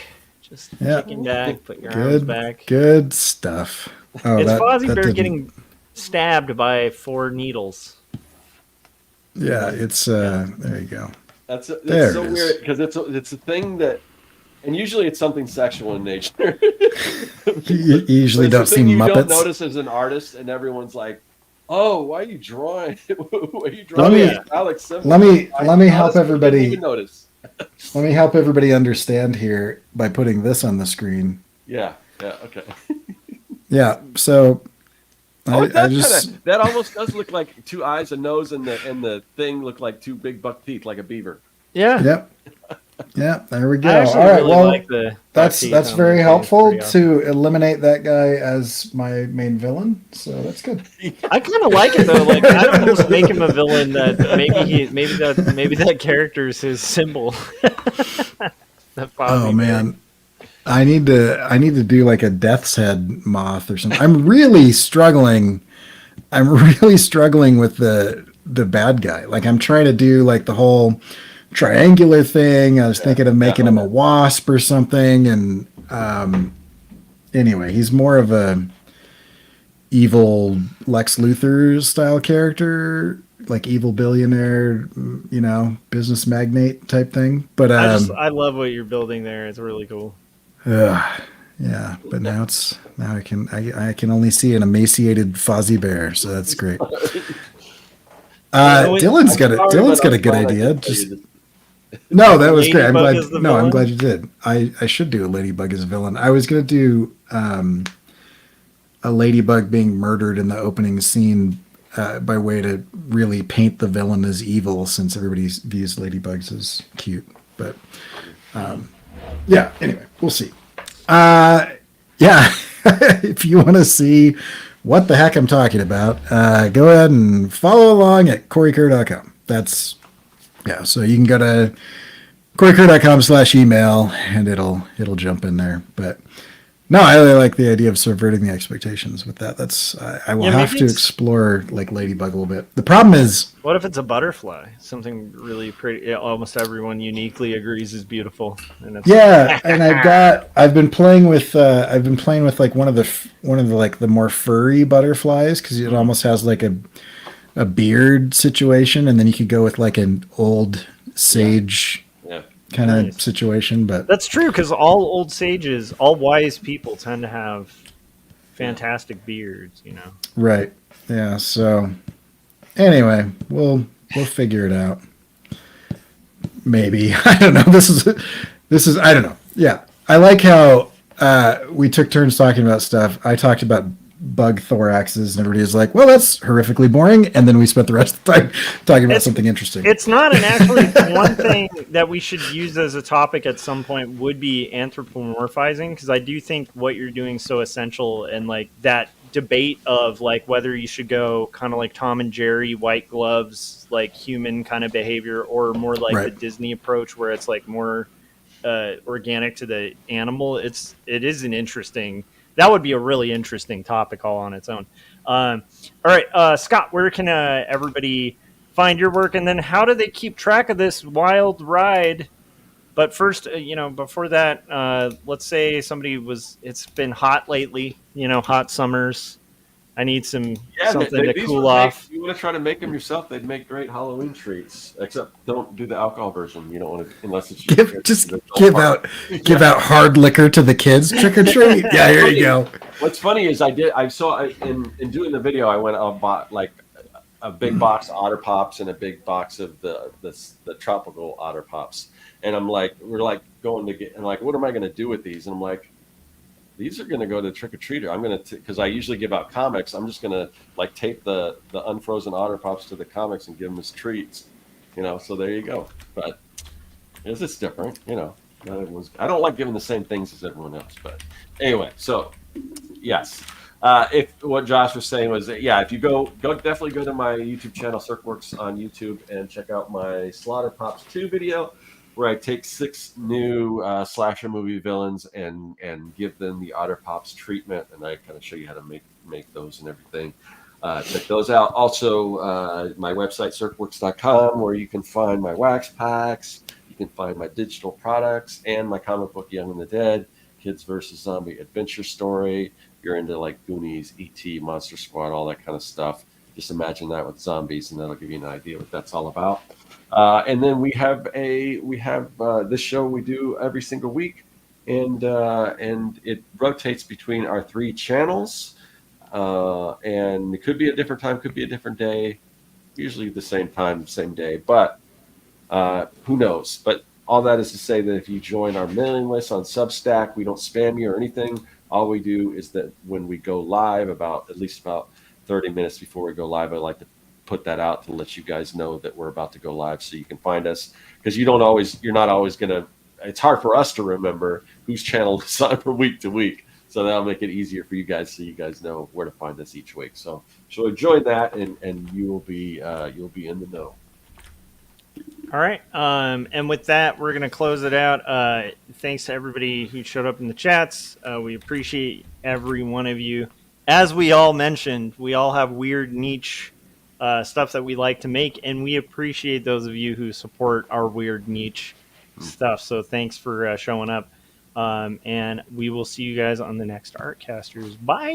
Just Yeah. kicking back, put your arms back. Good stuff. Oh, It's Fozzie Bear didn't- getting stabbed by 4 needles. Yeah, it's there you go. that's There it's so it is. weird because it's a thing that, and usually it's something sexual in nature. You usually It's don't the see thing you don't Muppets. notice as an artist, and everyone's like, "Oh, why are you drawing? Why are you Let drawing me- this Alex Symbol?" let me I help honestly everybody- didn't even notice. Let me help everybody understand here by putting this on the screen. Yeah. Okay. Yeah, so Oh, I just that almost does look like 2 eyes, a nose, and the thing look like 2 big buck teeth, like a beaver. Yeah. yep. Yeah, there we go. I actually All right, really well, like the that's teeth on very that. helpful Pretty awesome. to eliminate that guy as my main villain. So that's good. I kind of like it though. Like I'd almost make him a villain that maybe that character is his symbol. That Oh man, I need to do like a death's head moth or something. I'm really struggling with the bad guy. Like I'm trying to do like the whole triangular thing. I was thinking of making him a wasp or something. And anyway, he's more of a evil Lex Luthor style character, like evil billionaire, business magnate type thing. But I love what you're building there. It's really cool. Yeah, but now I can only see an emaciated Fozzie Bear, so that's great. Dylan's got a good idea. Just no, that was great. I'm Ladybug glad. is the No, I'm villain? glad you did. I should do a ladybug as a villain. I was gonna do a ladybug being murdered in the opening scene by way to really paint the villain as evil, since everybody views ladybugs as cute. But yeah. Anyway, we'll see. Yeah. If you want to see what the heck I'm talking about, go ahead and follow along at CoryKerr.com. That's yeah. So you can go to CoryKerr.com/email and it'll jump in there. But no, I really like the idea of subverting the expectations with that. That's I will have to explore like Ladybug a little bit. The problem is, what if it's a butterfly? Something really pretty. Almost everyone uniquely agrees is beautiful. And it's, yeah, and I've been playing with like one of the like the more furry butterflies, because it almost has like a beard situation, and then you could go with like an old sage. Yeah. Kind of situation, but that's true, because all old sages, all wise people tend to have fantastic beards, you know. Right. Yeah. So anyway, we'll figure it out. Maybe. I don't know. This is I don't know. Yeah. I like how we took turns talking about stuff. I talked about bug thoraxes, and everybody was like, well, that's horrifically boring, and then we spent the rest of the time talking about something interesting. It's not an actually one thing that we should use as a topic at some point would be anthropomorphizing, because I do think what you're doing is so essential, and like that debate of like whether you should go kind of like Tom and Jerry, white gloves, like human kind of behavior, or more like the Disney approach where it's like more organic to the animal. It is an interesting. That would be a really interesting topic all on its own. All right, Scott, where can everybody find your work? And then how do they keep track of this wild ride? But first, before that, let's say it's been hot lately, hot summers. I need something to cool off. You want to try to make them yourself? They'd make great Halloween treats. Except don't do the alcohol version. You don't want to unless it's give out hard liquor to the kids. Trick or treat. Yeah, here you go. What's funny is in doing the video, I went out and bought like a big box of Otter Pops and a big box of the tropical Otter Pops, and we're like going to get, and like, what am I going to do with these? And I'm like, these are going to go to trick or treater. I'm going to, because I usually give out comics. I'm just going to like tape the unfrozen Otter Pops to the comics and give them as treats, So there you go. But it's different, Not everyone's. I don't like giving the same things as everyone else. But anyway, so yes. If what Josh was saying was, if you go definitely go to my YouTube channel, Serkworks on YouTube, and check out my Slaughter Pops 2 video, where I take 6 new slasher movie villains and give them the Otter Pops treatment, and I kind of show you how to make those and everything. Check those out. Also, my website, Serkworks.com, where you can find my wax packs, you can find my digital products, and my comic book, Young and the Dead, Kids vs. Zombie Adventure Story. If you're into like Goonies, E.T., Monster Squad, all that kind of stuff, just imagine that with zombies, and that'll give you an idea what that's all about. And then we have this show we do every single week, and it rotates between our 3 channels, and it could be a different time, could be a different day, usually the same time, same day, but who knows? But all that is to say that if you join our mailing list on Substack, we don't spam you or anything. All we do is that when we go live, at least about 30 minutes before we go live, I like to put that out to let you guys know that we're about to go live, so you can find us, because you're not always gonna. It's hard for us to remember whose channel is on from week to week, so that'll make it easier for you guys, so you guys know where to find us each week. So enjoy that, and you will be in the know. All right, and with that, we're gonna close it out. Thanks to everybody who showed up in the chats. We appreciate every one of you. As we all mentioned, we all have weird niche stuff that we like to make, and we appreciate those of you who support our weird niche stuff. So thanks for showing up, and we will see you guys on the next Artcasters. Bye.